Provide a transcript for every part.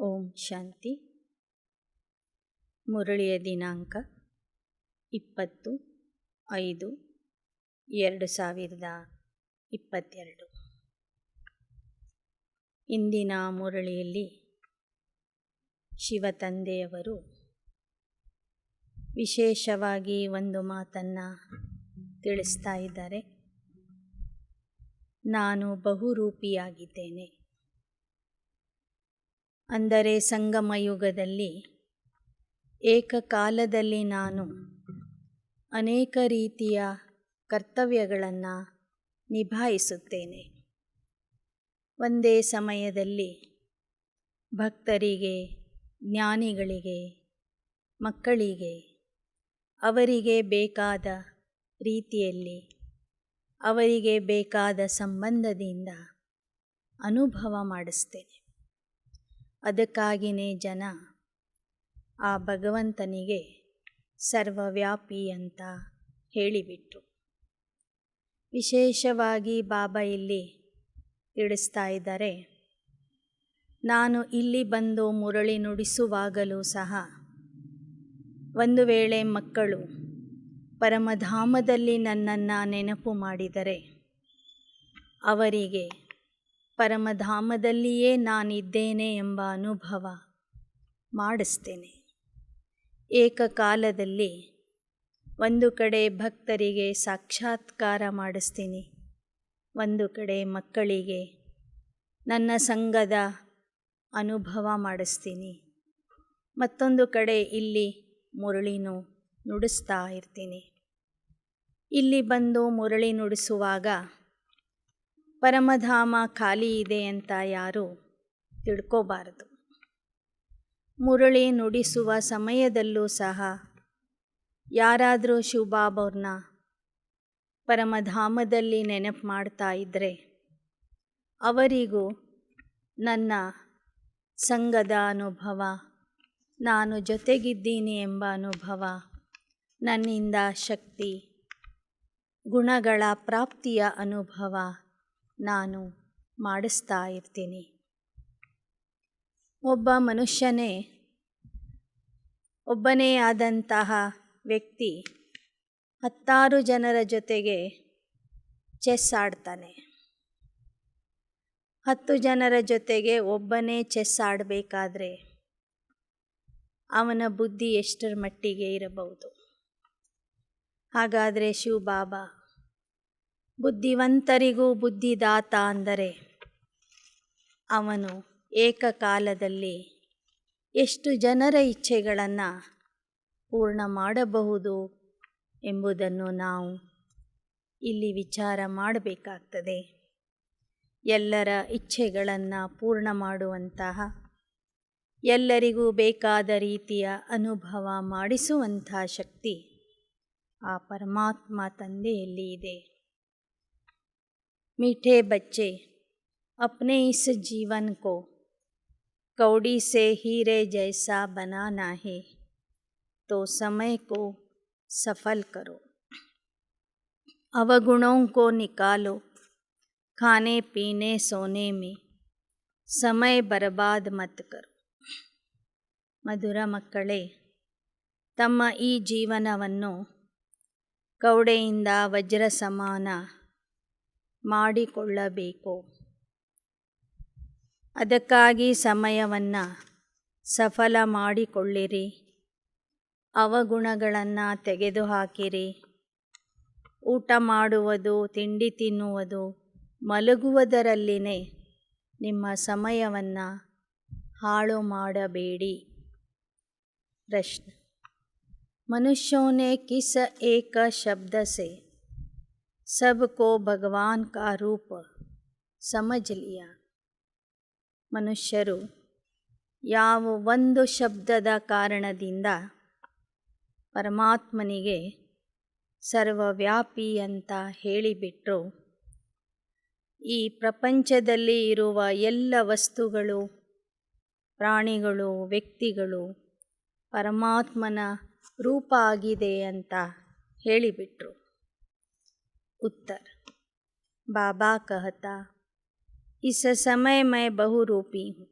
ಓಂ ಶಾಂತಿ. ಮುರಳಿಯ ದಿನಾಂಕ 20/5/2022. ಇಂದಿನ ಮುರಳಿಯಲ್ಲಿ ಶಿವತಂದೆಯವರು ವಿಶೇಷವಾಗಿ ಒಂದು ಮಾತನ್ನು ತಿಳಿಸ್ತಾ ಇದ್ದಾರೆ. ನಾನು ಬಹುರೂಪಿಯಾಗಿದ್ದೇನೆ. ಅಂದರೆ ಸಂಗಮ ಯುಗದಲ್ಲಿ ಏಕಕಾಲದಲ್ಲಿ ನಾನು ಅನೇಕ ರೀತಿಯ ಕರ್ತವ್ಯಗಳನ್ನು ನಿಭಾಯಿಸುತ್ತೇನೆ. ಒಂದೇ ಸಮಯದಲ್ಲಿ ಭಕ್ತರಿಗೆ, ಜ್ಞಾನಿಗಳಿಗೆ, ಮಕ್ಕಳಿಗೆ ಅವರಿಗೆ ಬೇಕಾದ ರೀತಿಯಲ್ಲಿ, ಅವರಿಗೆ ಬೇಕಾದ ಸಂಬಂಧದಿಂದ ಅನುಭವ ಮಾಡಿಸ್ತೇನೆ. ಅದಕ್ಕಾಗಿಯೇ ಜನ ಆ ಭಗವಂತನಿಗೆ ಸರ್ವವ್ಯಾಪಿ ಅಂತ ಹೇಳಿಬಿಟ್ರು. ವಿಶೇಷವಾಗಿ ಬಾಬಾ ಇಲ್ಲಿ ತಿಳಿಸ್ತಾ ಇದ್ದಾರೆ, ನಾನು ಇಲ್ಲಿ ಬಂದು ಮುರಳಿ ನುಡಿಸುವಾಗಲೂ ಸಹ ಒಂದು ವೇಳೆ ಮಕ್ಕಳು ಪರಮಧಾಮದಲ್ಲಿ ನನ್ನನ್ನು ನೆನಪು ಮಾಡಿದರೆ ಅವರಿಗೆ ಪರಮಧಾಮದಲ್ಲಿಯೇ ನಾನಿದ್ದೇನೆ ಎಂಬ ಅನುಭವ ಮಾಡಿಸ್ತೇನೆ. ಏಕಕಾಲದಲ್ಲಿ ಒಂದು ಕಡೆ ಭಕ್ತರಿಗೆ ಸಾಕ್ಷಾತ್ಕಾರ ಮಾಡಿಸ್ತೀನಿ, ಒಂದು ಕಡೆ ಮಕ್ಕಳಿಗೆ ನನ್ನ ಸಂಘದ ಅನುಭವ ಮಾಡಿಸ್ತೀನಿ, ಮತ್ತೊಂದು ಕಡೆ ಇಲ್ಲಿ ಮುರಳಿನೂ ನುಡಿಸ್ತಾ ಇರ್ತೀನಿ. ಇಲ್ಲಿ ಬಂದು ಮುರಳಿ ನುಡಿಸುವಾಗ ಪರಮಧಾಮ ಖಾಲಿ ಇದೆ ಅಂತ ಯಾರೂ ತಿಳ್ಕೋಬಾರದು. ಮುರಳಿ ನುಡಿಸುವ ಸಮಯದಲ್ಲೂ ಸಹ ಯಾರಾದರೂ ಶಿವಬಾಬವ್ರನ್ನ ಪರಮಧಾಮದಲ್ಲಿ ನೆನಪು ಮಾಡ್ತಾ ಇದ್ದರೆ ಅವರಿಗೂ ನನ್ನ ಸಂಘದ ಅನುಭವ, ನಾನು ಜೊತೆಗಿದ್ದೀನಿ ಎಂಬ ಅನುಭವ, ನನ್ನಿಂದ ಶಕ್ತಿ ಗುಣಗಳ ಪ್ರಾಪ್ತಿಯ ಅನುಭವ ನಾನು ಮಾಡಿಸ್ತಾ ಇರ್ತೀನಿ. ಒಬ್ಬ ಮನುಷ್ಯನೇ, ಒಬ್ಬನೇ ಆದಂತಹ ವ್ಯಕ್ತಿ 10 ಜನರ ಜೊತೆಗೆ ಚೆಸ್ ಆಡ್ತಾನೆ. 10 ಜನರ ಜೊತೆಗೆ ಒಬ್ಬನೇ ಚೆಸ್ ಆಡಬೇಕಾದ್ರೆ ಅವನ ಬುದ್ಧಿ ಎಷ್ಟರ ಮಟ್ಟಿಗೆ ಇರಬಹುದು? ಹಾಗಾದರೆ ಶಿವಬಾಬಾ ಬುದ್ಧಿವಂತರಿಗೂ ಬುದ್ಧಿದಾತ ಅಂದರೆ ಅವನು ಏಕಕಾಲದಲ್ಲಿ ಎಷ್ಟು ಜನರ ಇಚ್ಛೆಗಳನ್ನು ಪೂರ್ಣ ಮಾಡಬಹುದು ಎಂಬುದನ್ನು ನಾವು ಇಲ್ಲಿ ವಿಚಾರ ಮಾಡಬೇಕಾಗ್ತದೆ. ಎಲ್ಲರ ಇಚ್ಛೆಗಳನ್ನು ಪೂರ್ಣ ಮಾಡುವಂತಹ, ಎಲ್ಲರಿಗೂ ಬೇಕಾದ ರೀತಿಯ ಅನುಭವ ಮಾಡಿಸುವಂಥ ಶಕ್ತಿ ಆ ಪರಮಾತ್ಮ ತಂದೆಯಲ್ಲಿ ಇದೆ. मीठे बच्चे, अपने इस जीवन को कौड़ी से हीरे जैसा बनाना है तो समय को सफल करो. अवगुणों को निकालो, खाने पीने सोने में समय बर्बाद मत करो. ಮಧುರ ಮಕ್ಕಳೇ, ತಮ್ಮ ಈ ಜೀವನವನ್ನು ಕೌಡೆಯಿಂದ ವಜ್ರ ಸಮಾನ ಮಾಡಿಕೊಳ್ಳಬೇಕು. ಅದಕ್ಕಾಗಿ ಸಮಯವನ್ನು ಸಫಲ ಮಾಡಿಕೊಳ್ಳಿರಿ. ಅವಗುಣಗಳನ್ನು ತೆಗೆದುಹಾಕಿರಿ. ಊಟ ಮಾಡುವುದು, ತಿಂಡಿ ತಿನ್ನುವುದು, ಮಲಗುವುದರಲ್ಲಿನೇ ನಿಮ್ಮ ಸಮಯವನ್ನು ಹಾಳು ಮಾಡಬೇಡಿ. ಪ್ರಶ್ನೆ: मनुष्यों ने किस एक शब्द से सबको भगवान का रूप समझ लिया? ಮನುಷ್ಯರು ಯಾವ ಒಂದು ಶಬ್ದದ ಕಾರಣದಿಂದ ಪರಮಾತ್ಮನಿಗೆ ಸರ್ವವ್ಯಾಪಿ ಅಂತ ಹೇಳಿಬಿಟ್ರು? ಈ ಪ್ರಪಂಚದಲ್ಲಿ ಇರುವ ಎಲ್ಲ ವಸ್ತುಗಳು, ಪ್ರಾಣಿಗಳು, ವ್ಯಕ್ತಿಗಳು ಪರಮಾತ್ಮನ ರೂಪ ಆಗಿದೆ ಅಂತ ಹೇಳಿಬಿಟ್ರು. उत्तर: बाबा कहता, इस समय मैं बहुरूपी हूँ.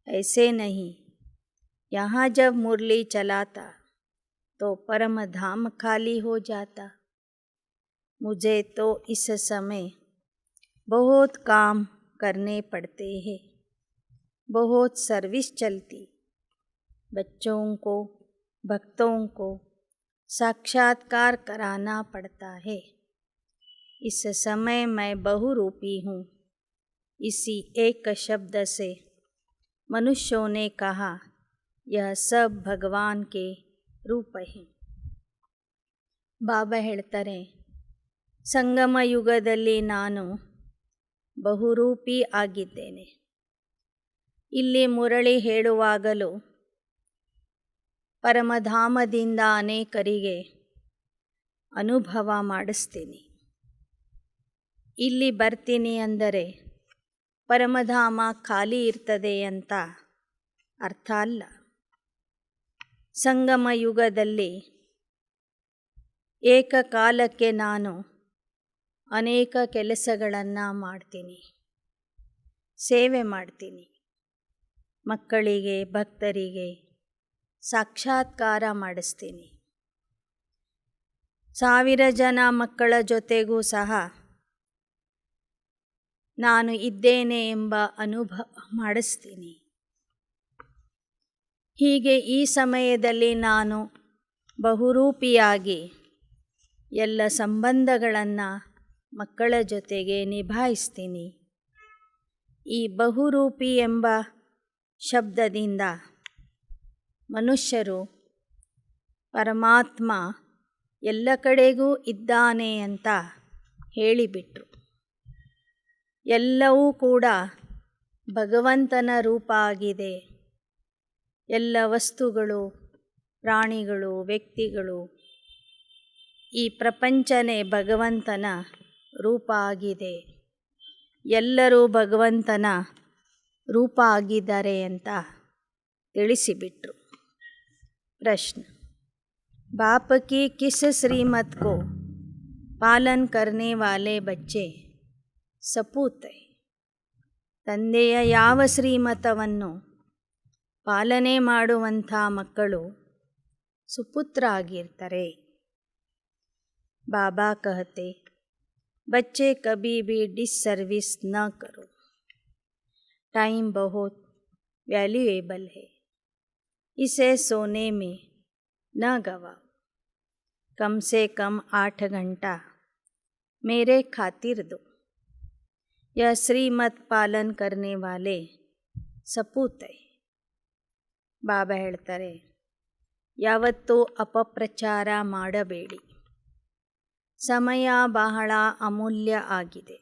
ऐसे नहीं, यहाँ जब मुरली चलाता तो परम धाम खाली हो जाता। मुझे तो इस समय बहुत काम करने पड़ते हैं, बहुत सर्विस चलती। बच्चों को, भक्तों को साक्षात्कार कराना पड़ता है। इस समय मैं बहुरूपी हूँ। इसी एक शब्द से मनुष्यों ने कहा, यह सब भगवान के ರೂಪ हैं। ಬಾಬಾ ಹೇಳ್ತಾರೆ, ಸಂಗಮ ಯುಗದಲ್ಲಿ ನಾನು ಬಹುರೂಪಿ ಆಗಿದ್ದೇನೆ. ಇಲ್ಲಿ ಮುರಳಿ ಹೇಳುವಾಗಲೂ ಪರಮಧಾಮದಿಂದ ಅನೇಕರಿಗೆ ಅನುಭವ ಮಾಡಿಸ್ತೀನಿ. ಇಲ್ಲಿ ಬರ್ತೀನಿ ಅಂದರೆ ಪರಮಧಾಮ ಖಾಲಿ ಇರ್ತದೆ ಅಂತ ಅರ್ಥ ಅಲ್ಲ. ಸಂಗಮ ಯುಗದಲ್ಲಿ ಏಕಕಾಲಕ್ಕೆ ನಾನು ಅನೇಕ ಕೆಲಸಗಳನ್ನು ಮಾಡ್ತೀನಿ, ಸೇವೆ ಮಾಡ್ತೀನಿ. ಮಕ್ಕಳಿಗೆ, ಭಕ್ತರಿಗೆ ಸಾಕ್ಷಾತ್ಕಾರ ಮಾಡಿಸ್ತೀನಿ. 1000 ಜನ ಮಕ್ಕಳ ಜೊತೆಗೂ ಸಹ ನಾನು ಇದ್ದೇನೆ ಎಂಬ ಅನುಭವ ಮಾಡಿಸ್ತೀನಿ. ಹೀಗೆ ಈ ಸಮಯದಲ್ಲಿ ನಾನು ಬಹುರೂಪಿಯಾಗಿ ಎಲ್ಲ ಸಂಬಂಧಗಳನ್ನು ಮಕ್ಕಳ ಜೊತೆಗೆ ನಿಭಾಯಿಸ್ತೀನಿ. ಈ ಬಹುರೂಪಿ ಎಂಬ ಶಬ್ದದಿಂದ ಮನುಷ್ಯರು ಪರಮಾತ್ಮ ಎಲ್ಲ ಕಡೆಗೂ ಇದ್ದಾನೆ ಅಂತ ಹೇಳಿಬಿಟ್ರು. ಎಲ್ಲವೂ ಕೂಡ ಭಗವಂತನ ರೂಪ ಆಗಿದೆ. ಎಲ್ಲ ವಸ್ತುಗಳು, ಪ್ರಾಣಿಗಳು, ವ್ಯಕ್ತಿಗಳು, ಈ ಪ್ರಪಂಚನೇ ಭಗವಂತನ ರೂಪ ಆಗಿದೆ. ಎಲ್ಲರೂ ಭಗವಂತನ ರೂಪ ಆಗಿದ್ದಾರೆ ಅಂತ ತಿಳಿಸಿಬಿಟ್ರು. ಪ್ರಶ್ನೆ, बाप की किस श्रीमत को पालन करने वाले बच्चे सपूत है? ತಂದೆಯ ಯಾವ ಶ್ರೀಮತವನ್ನು ಪಾಲನೆ ಮಾಡುವಂಥ ಮಕ್ಕಳು ಸುಪುತ್ರ ಆಗಿರ್ತಾರೆ. बाबा कहते, बच्चे कभी भी डिससर्विस न करो. टाइम बहुत वैल्यूएबल है, इसे सोने में न गवाओ. कम से कम 8 घंटा मेरे खातिर दो. यह श्रीमत पालन करने वाले सपूत है. ಬಾಬಾ ಹೇಳ್ತಾರೆ, ಯಾವತ್ತೂ ಅಪಪ್ರಚಾರ ಮಾಡಬೇಡಿ. ಸಮಯ ಬಹಳ ಅಮೂಲ್ಯ ಆಗಿದೆ.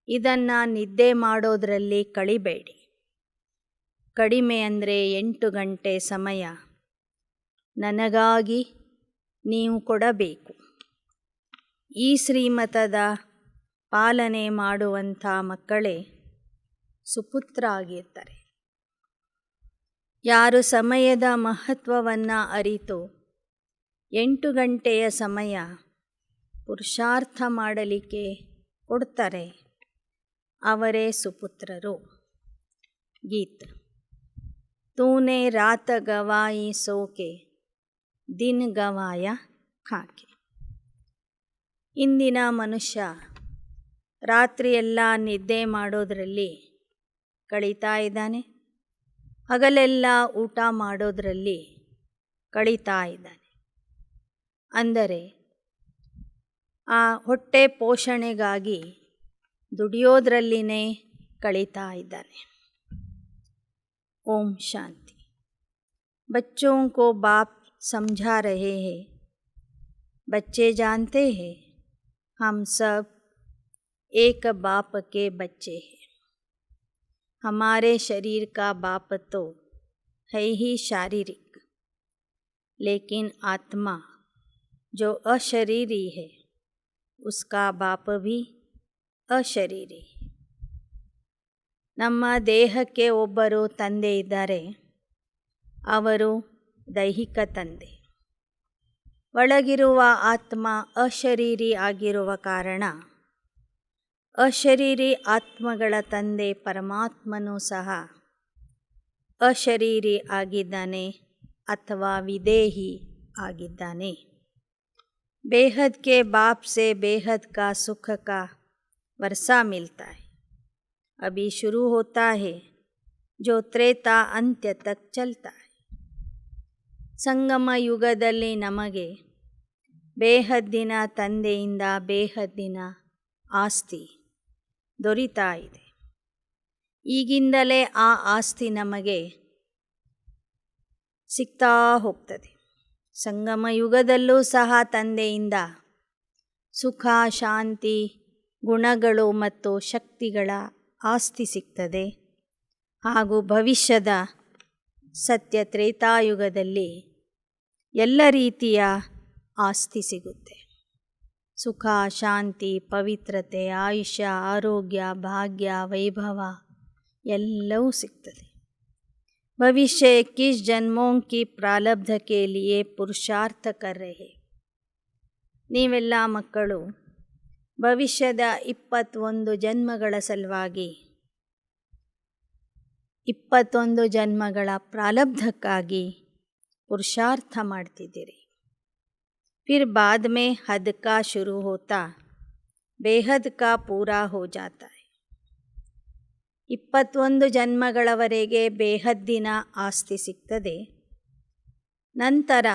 ಇದನ್ನು ನಿದ್ದೆ ಮಾಡೋದರಲ್ಲಿ ಕಳಿಬೇಡಿ. ಕಡಿಮೆ ಅಂದರೆ 8 ಗಂಟೆ ಸಮಯ ನನಗಾಗಿ ನೀವು ಕೊಡಬೇಕು. ಈ ಶ್ರೀಮತದ ಪಾಲನೆ ಮಾಡುವಂಥ ಮಕ್ಕಳೇ ಸುಪುತ್ರ ಆಗಿರ್ತಾರೆ. ಯಾರು ಸಮಯದ ಮಹತ್ವವನ್ನು ಅರಿತು 8 ಗಂಟೆಯ ಸಮಯ ಪುರುಷಾರ್ಥ ಮಾಡಲಿಕ್ಕೆ ಕೊಡ್ತಾರೆ, ಅವರೇ ಸುಪುತ್ರರು. ಗೀತ್, ತೂನೆ ರಾತ ಗವಾಯಿ ಸೋಕೆ ದಿನ ಗವಾಯ ಖಾಕೆ. ಇಂದಿನ ಮನುಷ್ಯ ರಾತ್ರಿಯೆಲ್ಲ ನಿದ್ದೆ ಮಾಡೋದರಲ್ಲಿ ಕಳೀತಾ ಇದ್ದಾನೆ, ಹಗಲೆಲ್ಲ ಊಟ ಮಾಡೋದರಲ್ಲಿ ಕಳೀತಾ ಇದ್ದಾನೆ. ಅಂದರೆ ಆ ಹೊಟ್ಟೆ ಪೋಷಣೆಗಾಗಿ ದುಡಿಯೋದ್ರಲ್ಲಿನೇ ಕಳೀತಾ ಇದ್ದಾನೆ. ಓಂ ಶಾಂತಿ. बच्चों को बाप समझा रहे हैं, बच्चे जानते हैं हम सब एक बाप के बच्चे हैं. हमारे शरीर का बाप तो है ही शारीरिक, लेकिन आत्मा जो अशरीरी है उसका बाप भी ಅಶರೀರಿ. ನಮ್ಮ ದೇಹಕ್ಕೆ ಒಬ್ಬರು ತಂದೆ ಇದ್ದಾರೆ, ಅವರು ದೈಹಿಕ ತಂದೆ. ಒಳಗಿರುವ ಆತ್ಮ ಅಶರೀರಿ ಆಗಿರುವ ಕಾರಣ ಅಶರೀರಿ ಆತ್ಮಗಳ ತಂದೆ ಪರಮಾತ್ಮನೂ ಸಹ ಅಶರೀರಿ ಆಗಿದ್ದಾನೆ ಅಥವಾ ವಿದೇಹಿ ಆಗಿದ್ದಾನೆ. बेहद के बाप से बेहद का सुख का वर्षा मिलता है. अभी शुरू होता है जो त्रेता अंत्य तक चलता है. ಸಂಗಮ ಯುಗದಲ್ಲಿ ನಮಗೆ ಬೇಹದ್ದಿನ ತಂದೆಯಿಂದ ಬೇಹದ್ದಿನ ಆಸ್ತಿ ದೊರೀತಾ ಇದೆ. ಈಗಿಂದಲೇ ಆ ಆಸ್ತಿ ನಮಗೆ ಸಿಗ್ತಾ ಹೋಗ್ತದೆ. ಸಂಗಮ ಯುಗದಲ್ಲೂ ಸಹ ತಂದೆಯಿಂದ ಸುಖ, ಶಾಂತಿ, ಗುಣಗಳು ಮತ್ತು ಶಕ್ತಿಗಳ ಆಸ್ತಿ ಸಿಗ್ತದೆ. ಹಾಗೂ ಭವಿಷ್ಯದ ಸತ್ಯ ತ್ರೇತಾಯುಗದಲ್ಲಿ ಎಲ್ಲ ರೀತಿಯ ಆಸ್ತಿ ಸಿಗುತ್ತೆ. ಸುಖ, ಶಾಂತಿ, ಪವಿತ್ರತೆ, ಆಯುಷ್ಯ, ಆರೋಗ್ಯ, ಭಾಗ್ಯ, ವೈಭವ ಎಲ್ಲವೂ ಸಿಗ್ತದೆ. भविष्य 21 जन्मों की प्रारब्ध के लिए पुरुषार्थ कर रहे. ನೀವೆಲ್ಲ ಮಕ್ಕಳು ಭವಿಷ್ಯದ 21 ಜನ್ಮಗಳ ಸಲುವಾಗಿ 21 ಜನ್ಮಗಳ ಪ್ರಾರಬ್ಧಕ್ಕಾಗಿ ಪುರುಷಾರ್ಥ ಮಾಡ್ತಿದ್ದೀರಿ. फिर बाद में हद का शुरू होता बेहद का पूरा हो जाता है. 21 ಜನ್ಮಗಳವರೆಗೆ ಬೇಹದ್ದಿನ ಆಸ್ತಿ ಸಿಗ್ತದೆ. ನಂತರ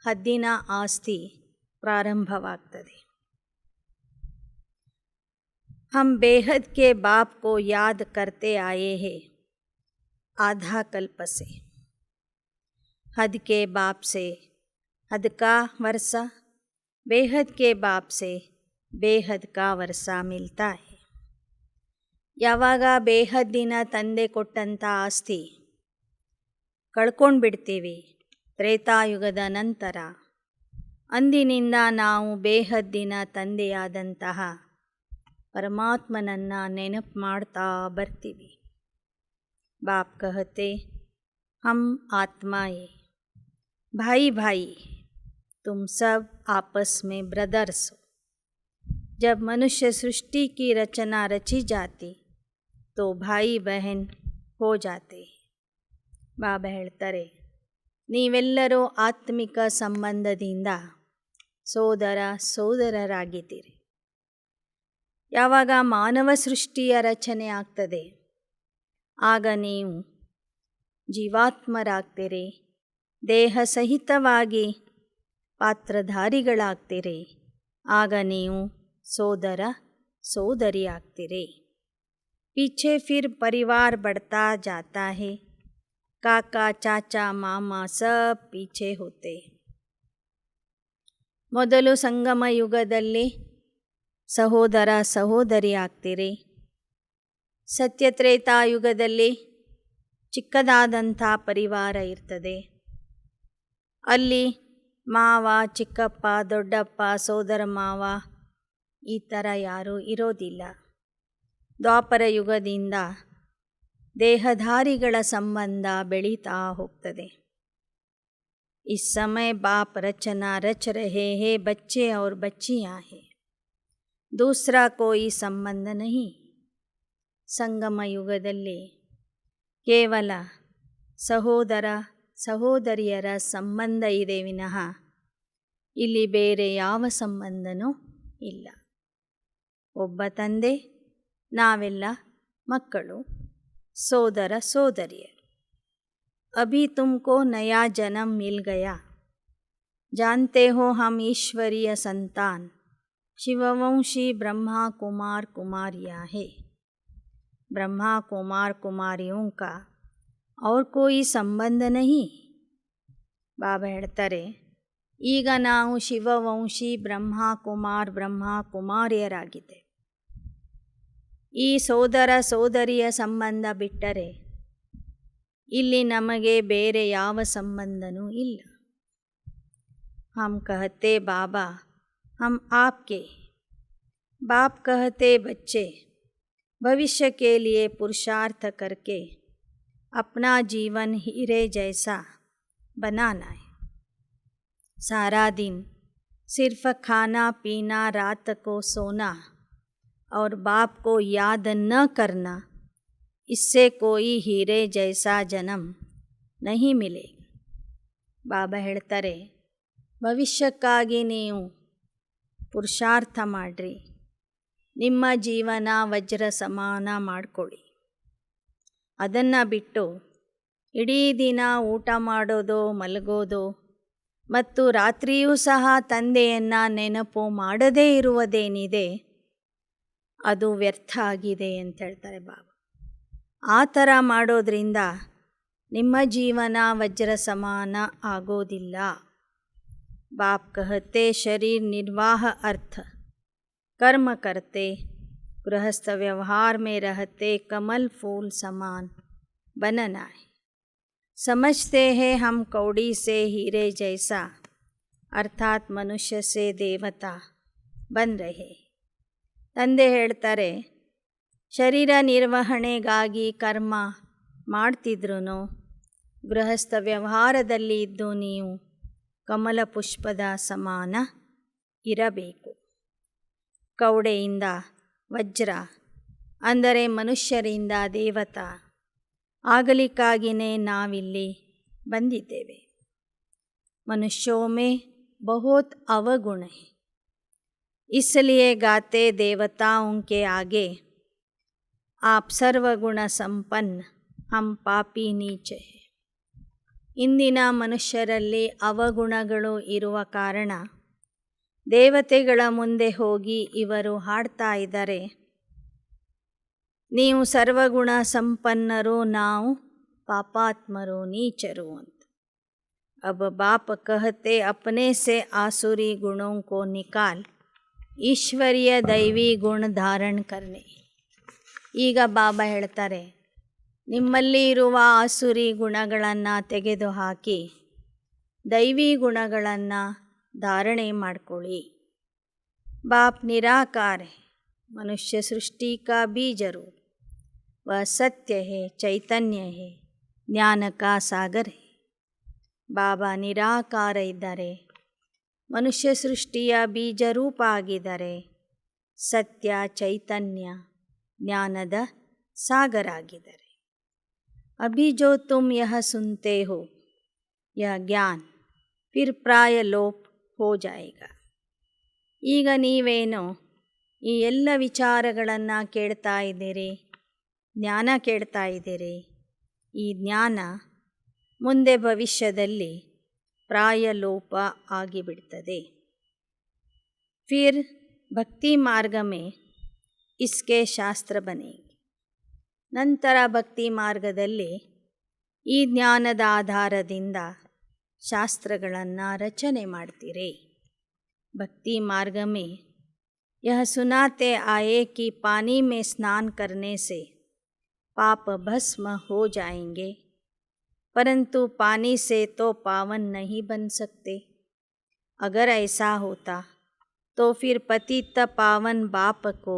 ಹದ್ದಿನ ಆಸ್ತಿ ಪ್ರಾರಂಭವಾಗ್ತದೆ. हम बेहद के बाप को याद करते आए हैं आधा कल्प से. हद के बाप से हद का वर्षा, बेहद के बाप से बेहद का वर्षा मिलता है. ಯಾವಾಗ ಬೇಹದ್ದಿನ ತಂದೆ ಕೊಟ್ಟಂಥ ಆಸ್ತಿ ಕಳ್ಕೊಂಡು ಬಿಡ್ತೀವಿ ತ್ರೇತಾಯುಗದ ನಂತರ, ಅಂದಿನಿಂದ ನಾವು ಬೇಹದ್ದಿನ ತಂದೆಯಾದಂತಹ ಪರಮಾತ್ಮನನ್ನು ನೆನಪು ಮಾಡ್ತಾ ಬರ್ತೀವಿ. ಬಾಪ್ ಕಹತೆ ಹಮ್ ಆತ್ಮಾಯೇ ಭಾಯಿ ಭಾಯಿ ತುಮ್ ಸಬ್ ಆಪಸ್ ಮೇ ಬ್ರದರ್ಸ್. जब मनुष्य सृष्टि की रचना रची जाती तो भाई बहन हो जाते. ಬಾಬಾ ಹೇಳ್ತಾರೆ, ನೀವೆಲ್ಲರೂ ಆತ್ಮಿಕ ಸಂಬಂಧದಿಂದ ಸೋದರ ಸೋದರರಾಗಿದ್ದೀರಿ. ಯಾವಾಗ ಮಾನವ ಸೃಷ್ಟಿಯ ರಚನೆ ಆಗ್ತದೆ ಆಗ ನೀವು ಜೀವಾತ್ಮರಾಗ್ತೀರಿ, ದೇಹ ಸಹಿತವಾಗಿ ಪಾತ್ರಧಾರಿಗಳಾಗ್ತೀರಿ. ಆಗ ನೀವು ಸೋದರ ಸೋದರಿ ಆಗ್ತೀರಿ. पीछे फिर परिवार बढ़ता जाता है. काका, चाचा, मामा सब पीछे होते. ಮೊದಲು ಸಂಗಮ ಯುಗದಲ್ಲಿ ಸಹೋದರ ಸಹೋದರಿ ಆಗ್ತೀರಿ. ಸತ್ಯತ್ರೇತಾಯುಗದಲ್ಲಿ ಚಿಕ್ಕದಾದಂಥ ಪರಿವಾರ ಇರ್ತದೆ. ಅಲ್ಲಿ ಮಾವ, ಚಿಕ್ಕಪ್ಪ, ದೊಡ್ಡಪ್ಪ, ಸೋದರ ಮಾವ ಈ ಥರ ಯಾರೂ ಇರೋದಿಲ್ಲ. ದ್ವಾಪರ ಯುಗದಿಂದ ದೇಹಧಾರಿಗಳ ಸಂಬಂಧ ಬೆಳೀತಾ ಹೋಗ್ತದೆ. इस समय बाप रचना रच रहे हैं, बच्चे और बच्चियां हैं, दूसरा कोई संबंध नहीं. ಸಂಗಮ ಯುಗದಲ್ಲಿ ಕೇವಲ ಸಹೋದರ ಸಹೋದರಿಯರ ಸಂಬಂಧ ಇದೆ ವಿನಃ ಇಲ್ಲಿ ಬೇರೆ ಯಾವ ಸಂಬಂಧನೂ ಇಲ್ಲ. ಒಬ್ಬ ತಂದೆ, ನಾವೆಲ್ಲ ಮಕ್ಕಳು, ಸೋದರ ಸೋದರಿಯರು. अभी तुमको नया जन्म मिल गया. जानते हो हम ईश्वरीय संतान शिववंशी ब्रह्मा कुमार कुमारियाँ हैं. ब्रह्मा कुमार कुमारियों का और कोई संबंध नहीं. ಬಾಬಾ ಹೇಳ್ತಾರೆ, ಈಗ ನಾವು ಶಿವವಂಶಿ ಬ್ರಹ್ಮ ಕುಮಾರಿಯರಾಗಿದೆ. ಈ ಸೋದರ ಸೋದರಿಯ ಸಂಬಂಧ ಬಿಟ್ಟರೆ ಇಲ್ಲಿ ನಮಗೆ ಬೇರೆ ಯಾವ ಸಂಬಂಧನೂ ಇಲ್ಲ. ಹಮ್ ಕಹತೆ ಬಾಬಾ ಹಮ್ ಆಪ್ಕೆ. ಬಾಪ್ ಕಹತೆ ಬಚ್ಚೆ भविष्य के लिए पुरुषार्थ करके अपना जीवन हीरे जैसा बनाना है. सारा दिन सिर्फ खाना पीना, रात को सोना और बाप को याद न करना, इससे कोई हीरे जैसा जन्म नहीं मिलेगा. ಬಾಬಾ ಹೇಳ್ತಾರೆ, ಭವಿಷ್ಯಕ್ಕಾಗಿ ನೀವು ಪುರುಷಾರ್ಥ ಮಾಡಿರಿ, ನಿಮ್ಮ ಜೀವನ ವಜ್ರ ಸಮಾನ ಮಾಡಿಕೊಳ್ಳಿ. ಅದನ್ನು ಬಿಟ್ಟು ಇಡೀ ದಿನ ಊಟ ಮಾಡೋದು, ಮಲಗೋದು ಮತ್ತು ರಾತ್ರಿಯೂ ಸಹ ತಂದೆಯನ್ನು ನೆನಪು ಮಾಡದೇ ಇರುವುದೇನಿದೆ ಅದು ವ್ಯರ್ಥ ಆಗಿದೆ ಅಂತ ಹೇಳ್ತಾರೆ ಬಾಬಾ. ಆ ಥರ ಮಾಡೋದ್ರಿಂದ ನಿಮ್ಮ ಜೀವನ ವಜ್ರ ಸಮಾನ ಆಗೋದಿಲ್ಲ. ಬಾಪ್ ಕಹತೆ ಶರೀರ ನಿರ್ವಾಹ ಅರ್ಥ कर्म करते, गृहस्थ व्यवहार में रहते कमल फूल समान बनना है. समझते हैं हम कौड़ी से हीरे जैसा, अर्थात मनुष्य से देवता बन रहे. ತಂದೆ ಹೇಳ್ತಾರೆ, ಶರೀರ ನಿರ್ವಹಣೆಗಾಗಿ ಕರ್ಮ ಮಾಡ್ತಿದ್ರೂ ಗೃಹಸ್ಥ ವ್ಯವಹಾರದಲ್ಲಿ ಇದ್ದು ನೀವು ಕಮಲ ಪುಷ್ಪದ ಸಮಾನ ಇರಬೇಕು. ಕೌಡೆಯಿಂದ ವಜ್ರ ಅಂದರೆ ಮನುಷ್ಯರಿಂದ ದೇವತಾ ಆಗಲಿಕ್ಕಾಗಿಯೇ ನಾವಿಲ್ಲಿ ಬಂದಿದ್ದೇವೆ. ಮನುಷ್ಯೋं में बहुत अवगुण है, इसलिए गाते देवताओं के आगे आप सर्वगुण संपन्न हम पापी नीचे है. ಇಂದಿನ ಮನುಷ್ಯರಲ್ಲಿ ಅವಗುಣಗಳು ಇರುವ ಕಾರಣ ದೇವತೆಗಳ ಮುಂದೆ ಹೋಗಿ ಇವರು ಹಾಡ್ತಾ ಇದ್ದಾರೆ, ನೀವು ಸರ್ವಗುಣ ಸಂಪನ್ನರು, ನಾವು ಪಾಪಾತ್ಮರು, ನೀಚರು ಅಂತ. अब बाप कहते अपने से आसुरी गुणों को निकाल ईश्वरीय दैवी गुण धारण करने. ಈಗ ಬಾಬಾ ಹೇಳ್ತಾರೆ, ನಿಮ್ಮಲ್ಲಿ ಇರುವ ಆಸುರಿ ಗುಣಗಳನ್ನು ತೆಗೆದುಹಾಕಿ ದೈವಿ ಗುಣಗಳನ್ನು धारणे ಮಾಡ್ಕೊಳ್ಳಿ. बाप निराकार है, मनुष्य सृष्टि का बीज रूप, वह सत्य है, चैतन्य है, ज्ञान का सागर है. ಬಾಬಾ ನಿರಾಕಾರ ಇದ್ದಾರೆ, ಮನುಷ್ಯ ಸೃಷ್ಟಿಯ ಬೀಜ ರೂಪ ಆಗಿದ್ದಾರೆ, ಸತ್ಯ, ಚೈತನ್ಯ, ಜ್ಞಾನದ ಸಾಗರ ಆಗಿದ್ದಾರೆ. अभी जो तुम यह सुनते हो यह ज्ञान फिर प्राय लोप हो जाएगा. ಈಗ ನೀವೇನು ಈ ಎಲ್ಲ ವಿಚಾರಗಳನ್ನು ಕೇಳ್ತಾ ಇದ್ದೀರಿ, ಜ್ಞಾನ ಕೇಳ್ತಾ ಇದ್ದೀರಿ. ಈ ಜ್ಞಾನ ಮುಂದೆ ಭವಿಷ್ಯದಲ್ಲಿ ಪ್ರಾಯ ಲೋಪ ಆಗಿಬಿಡ್ತದೆ. ಫಿರ್ ಭಕ್ತಿ ಮಾರ್ಗ ಮೇ ಇಸ್ಕೆ ಶಾಸ್ತ್ರ ಬನೇಗಿ. ನಂತರ ಭಕ್ತಿ ಮಾರ್ಗದಲ್ಲಿ ಈ ಜ್ಞಾನದ ಆಧಾರದಿಂದ ಶಾಸ್ತ್ರಗಳನ್ನು ರಚನೆ ಮಾಡ್ತೀರಿ. भक्ति मार्ग में यह सुनाते आए कि पानी में स्नान करने से पाप भस्म हो जाएंगे, परंतु पानी से तो पावन नहीं बन सकते. अगर ऐसा होता तो फिर पतित पावन बाप को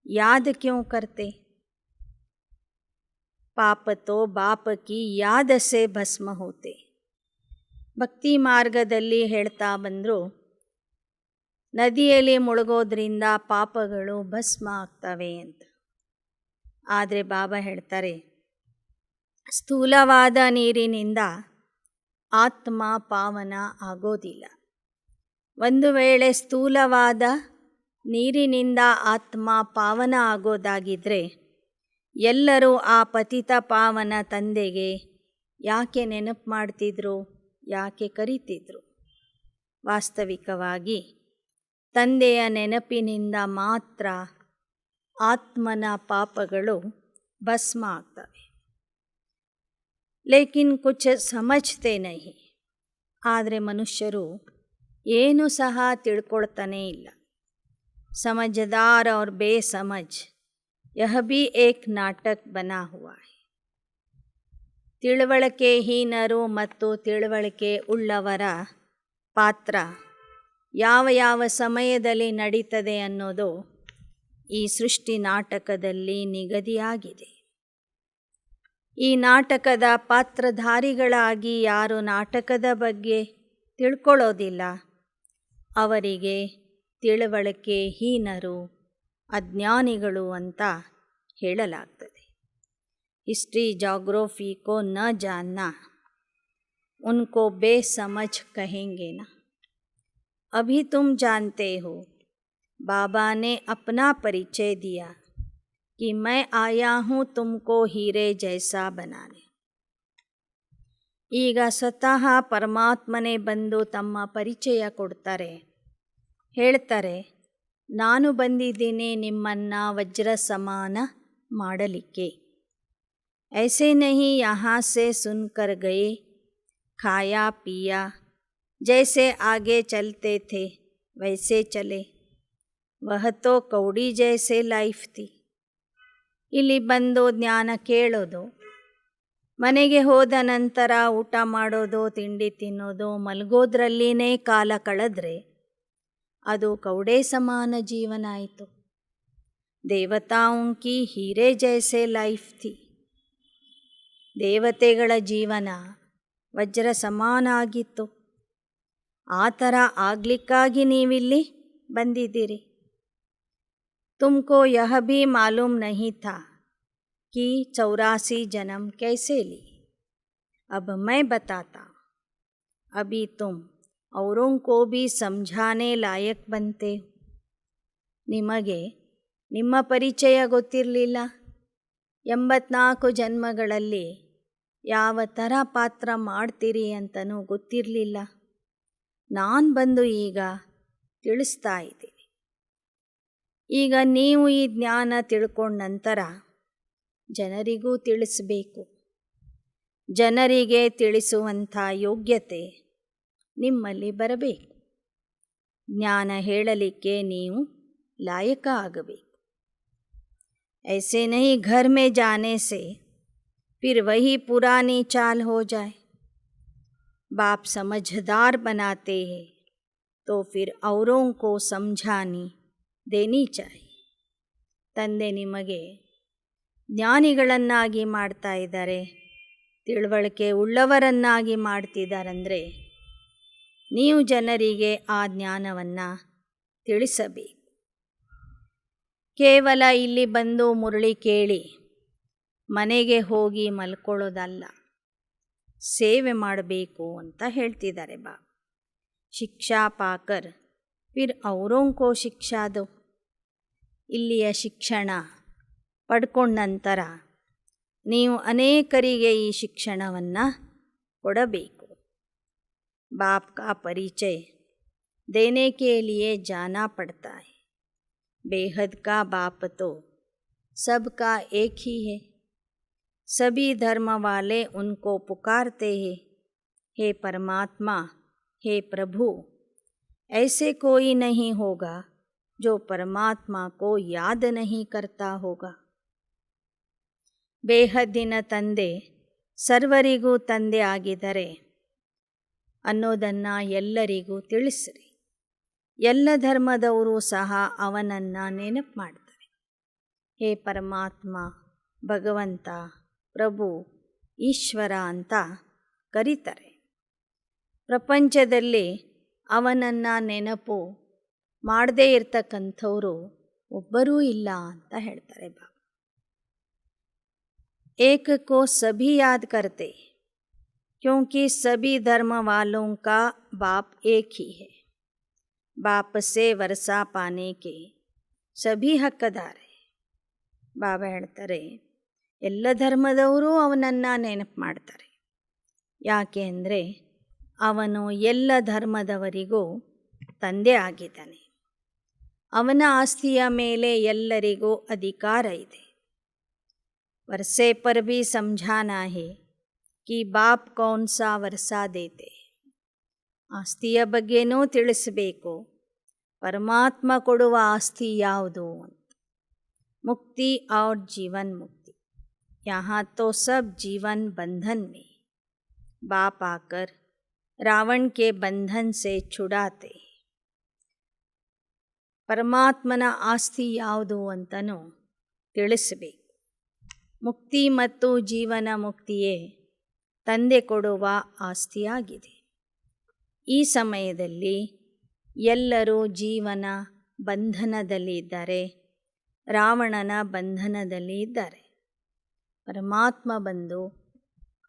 याद क्यों करते? पाप तो बाप की याद से भस्म होते. ಭಕ್ತಿ ಮಾರ್ಗದಲ್ಲಿ ಹೇಳ್ತಾ ಬಂದರು, ನದಿಯಲ್ಲಿ ಮುಳುಗೋದ್ರಿಂದ ಪಾಪಗಳು ಭಸ್ಮ ಆಗ್ತವೆ ಅಂತ. ಆದರೆ ಬಾಬಾ ಹೇಳ್ತಾರೆ, ಸ್ಥೂಲವಾದ ನೀರಿನಿಂದ ಆತ್ಮ ಪಾವನ ಆಗೋದಿಲ್ಲ. ಒಂದು ವೇಳೆ ಸ್ಥೂಲವಾದ ನೀರಿನಿಂದ ಆತ್ಮ ಪಾವನ ಆಗೋದಾಗಿದ್ದರೆ ಎಲ್ಲರೂ ಆ ಪತಿತ ಪಾವನ ತಂದೆಗೆ ಯಾಕೆ ನೆನಪು ಮಾಡ್ತಿದ್ರು, ಯಾಕೆ ಕರೀತಿದ್ರು? ವಾಸ್ತವಿಕವಾಗಿ ತಂದೆಯ ನೆನಪಿನಿಂದ ಮಾತ್ರ ಆತ್ಮನ ಪಾಪಗಳು ಭಸ್ಮ ಆಗ್ತವೆ. ಲೇಕಿನ್ ಕುಚ್ ಸಮಜ್ತೆ ನಹಿ. ಆದರೆ ಮನುಷ್ಯರು ಏನೂ ಸಹ ತಿಳ್ಕೊಳ್ತಾನೇ ಇಲ್ಲ. ಸಮಜ್ದಾರ್ और ಬೇಸಮझ यह भी एक नाटक बना हुआ है. ತಿಳುವಳಿಕೆ ಹೀನರು ಮತ್ತು ತಿಳುವಳಿಕೆ ಉಳ್ಳವರ ಪಾತ್ರ ಯಾವ ಯಾವ ಸಮಯದಲ್ಲಿ ನಡೀತದೆ ಅನ್ನೋದು ಈ ಸೃಷ್ಟಿ ನಾಟಕದಲ್ಲಿ ನಿಗದಿಯಾಗಿದೆ. ಈ ನಾಟಕದ ಪಾತ್ರಧಾರಿಗಳಾಗಿ ಯಾರು ನಾಟಕದ ಬಗ್ಗೆ ತಿಳ್ಕೊಳ್ಳೋದಿಲ್ಲ ಅವರಿಗೆ ತಿಳುವಳಿಕೆ ಹೀನರು, ಅಜ್ಞಾನಿಗಳು ಅಂತ ಹೇಳಲಾಗ್ತದೆ. हिस्ट्री जोग्राफी को न जानना, उनको बेसमझ कहेंगे ना। अभी तुम जानते हो, बाबा ने अपना परिचय दिया कि मैं आया हूँ तुमको हीरे जैसा बनाने। ಈಗ ಸ್ವತಃ ಪರಮಾತ್ಮನೇ ಬಂದು ತಮ್ಮ ಪರಿಚಯ ಕೊಡ್ತಾರೆ, ಹೇಳ್ತಾರೆ, ನಾನು ಬಂದಿದ್ದೀನಿ ನಿಮ್ಮನ್ನು ವಜ್ರ ಸಮಾನ ಮಾಡಲಿಕ್ಕೆ। ऐसे नहीं यहाँ से सुनकर गए, खाया पिया, जैसे आगे चलते थे वैसे चले, वह तो कौड़ी जैसे लाइफ थी। ಇಲ್ಲಿ ಬಂದು ಜ್ಞಾನ ಕೇಳೋದು, ಮನೆಗೆ ಹೋದ ನಂತರ ಊಟ ಮಾಡೋದು, ತಿಂಡಿ ತಿನ್ನೋದು, ಮಲಗೋದ್ರಲ್ಲಿನೇ ಕಾಲ ಕಳೆದ್ರೆ ಅದು ಕೌಡೆ ಸಮಾನ ಜೀವನ ಆಯಿತು। ದೇವತಾओं की हीरे जैसे लाइफ थी, ದೇವತೆಗಳ ಜೀವನ ವಜ್ರ ಸಮಾನ ಆಗಿತ್ತು। ಆ ಥರ ಆಗಲಿಕ್ಕಾಗಿ ನೀವಿಲ್ಲಿ ಬಂದಿದ್ದೀರಿ। तुमको यह भी मालूम नहीं था कि 84 जन्म कैसे ली। अब मैं बताता, अभी तुम औरों को भी समझाने लायक बनते हो। ನಿಮಗೆ ನಿಮ್ಮ ಪರಿಚಯ ಗೊತ್ತಿರಲಿಲ್ಲ। 84 ಜನ್ಮಗಳಲ್ಲಿ ಯಾವ ಥರ ಪಾತ್ರ ಮಾಡ್ತೀರಿ ಅಂತಲೂ ಗೊತ್ತಿರಲಿಲ್ಲ। ನಾನು ಬಂದು ಈಗ ತಿಳಿಸ್ತಾ ಇದ್ದೀನಿ। ಈಗ ನೀವು ಈ ಜ್ಞಾನ ತಿಳ್ಕೊಂಡ ನಂತರ ಜನರಿಗೂ ತಿಳಿಸಬೇಕು। ಜನರಿಗೆ ತಿಳಿಸುವಂಥ ಯೋಗ್ಯತೆ ನಿಮ್ಮಲ್ಲಿ ಬರಬೇಕು। ಜ್ಞಾನ ಹೇಳಲಿಕ್ಕೆ ನೀವು ಲಾಯಕ ಆಗಬೇಕು। ऐसे नहीं घर में जाने से फिर वही पुरानी चाल हो जाए। बाप समझदार बनाते हैं तो फिर औरों को समझानी देनी चाहिए। ತಂದೆ ನಿಮಗೆ ಜ್ಞಾನಿಗಳನ್ನಾಗಿ ಮಾಡ್ತಾ ಇದ್ದಾರೆ, ತಿಳುವಳಿಕೆ ಉಳ್ಳವರನ್ನಾಗಿ ಮಾಡ್ತಿದ್ದಾರಂದರೆ ನೀವು ಜನರಿಗೆ ಆ ಜ್ಞಾನವನ್ನು ತಿಳಿಸಬೇಕು। ಕೇವಲ ಇಲ್ಲಿ ಬಂದು ಮುರಳಿ ಕೇಳಿ ಮನೆಗೆ ಹೋಗಿ ಮಲ್ಕೊಳ್ಳೋದಲ್ಲ, ಸೇವೆ ಮಾಡಬೇಕು ಅಂತ ಹೇಳ್ತಿದ್ದಾರೆ ಬಾ। ಶಿಕ್ಷಾ ಪಾಕರ್ ಫಿರ್ ಔರೋಂ ಕೋ ಶಿಕ್ಷಾ ದೋ। ಇಲ್ಲಿಯ ಶಿಕ್ಷಣ ಪಡ್ಕೊಂಡ ನಂತರ ನೀವು ಅನೇಕರಿಗೆ ಈ ಶಿಕ್ಷಣವನ್ನು ಕೊಡಬೇಕು। बाप का परिचय देने के लिए जाना पड़ता है। बेहद का बाप तो सबका एक ही है। सभी धर्म वाले उनको पुकारते हैं, हे परमात्मा, हे प्रभु। ऐसे कोई नहीं होगा जो परमात्मा को याद नहीं करता होगा। ಬೇಹದ್ದಿನ ತಂದೆ ಸರ್ವರಿಗೂ ತಂದೆ ಆಗಿದ್ದಾರೆ ಅನ್ನೋದನ್ನು ಎಲ್ಲರಿಗೂ ತಿಳಿಸ್ರಿ। ಎಲ್ಲ ಧರ್ಮದವರು ಸಹ ಅವನನ್ನು ನೆನಪು ಮಾಡ್ತಾರೆ। ಹೇ ಪರಮಾತ್ಮ, ಭಗವಂತ, ಪ್ರಭು, ಈಶ್ವರ ಅಂತ ಕರೀತಾರೆ। ಪ್ರಪಂಚದಲ್ಲಿ ಅವನನ್ನು ನೆನಪು ಮಾಡದೇ ಇರ್ತಕ್ಕಂಥವರು ಒಬ್ಬರೂ ಇಲ್ಲ ಅಂತ ಹೇಳ್ತಾರೆ ಬಾ। एक को सभी याद करते क्योंकि सभी धर्म वालों का बाप एक ही है। बाप से वर्षा पाने के सभी हकदार है। ಬಾಬಾ ಹೇಳ್ತಾರೆ, ಎಲ್ಲ ಧರ್ಮದವರು ಅವನನ್ನು ನೆನಪು ಮಾಡ್ತಾರೆ। ಯಾಕೆ ಅಂದರೆ ಅವನು ಎಲ್ಲ ಧರ್ಮದವರಿಗೂ ತಂದೆ ಆಗಿದ್ದಾನೆ। ಅವನ ಆಸ್ತಿಯ ಮೇಲೆ ಎಲ್ಲರಿಗೂ ಅಧಿಕಾರ ಇದೆ। वर्षे पर भी समझाना है कि बाप कौन सा वर्षा देते। ಆಸ್ತಿಯ ಬಗ್ಗೆನೂ ತಿಳಿಸಬೇಕು, ಪರಮಾತ್ಮ ಕೊಡುವ ಆಸ್ತಿ ಯಾವುದು ಅಂತ। मुक्ति और जीवन मुक्ति, यहाँ तो सब जीवन बंधन में। बाप आकर रावण के बंधन से छुड़ाते। ಪರಮಾತ್ಮನ ಆಸ್ತಿ ಯಾವುದು ಅಂತನೂ ತಿಳಿಸಬೇಕು। ಮುಕ್ತಿ ಮತ್ತು ಜೀವನ ಮುಕ್ತಿಯೇ ತಂದೆ ಕೊಡುವ ಆಸ್ತಿಯಾಗಿದೆ। ಈ ಸಮಯದಲ್ಲಿ ಎಲ್ಲರೂ ಜೀವನ ಬಂಧನದಲ್ಲಿ ಇದ್ದಾರೆ, ರಾವಣನ ಬಂಧನದಲ್ಲಿ ಇದ್ದಾರೆ। ಪರಮಾತ್ಮ ಬಂದು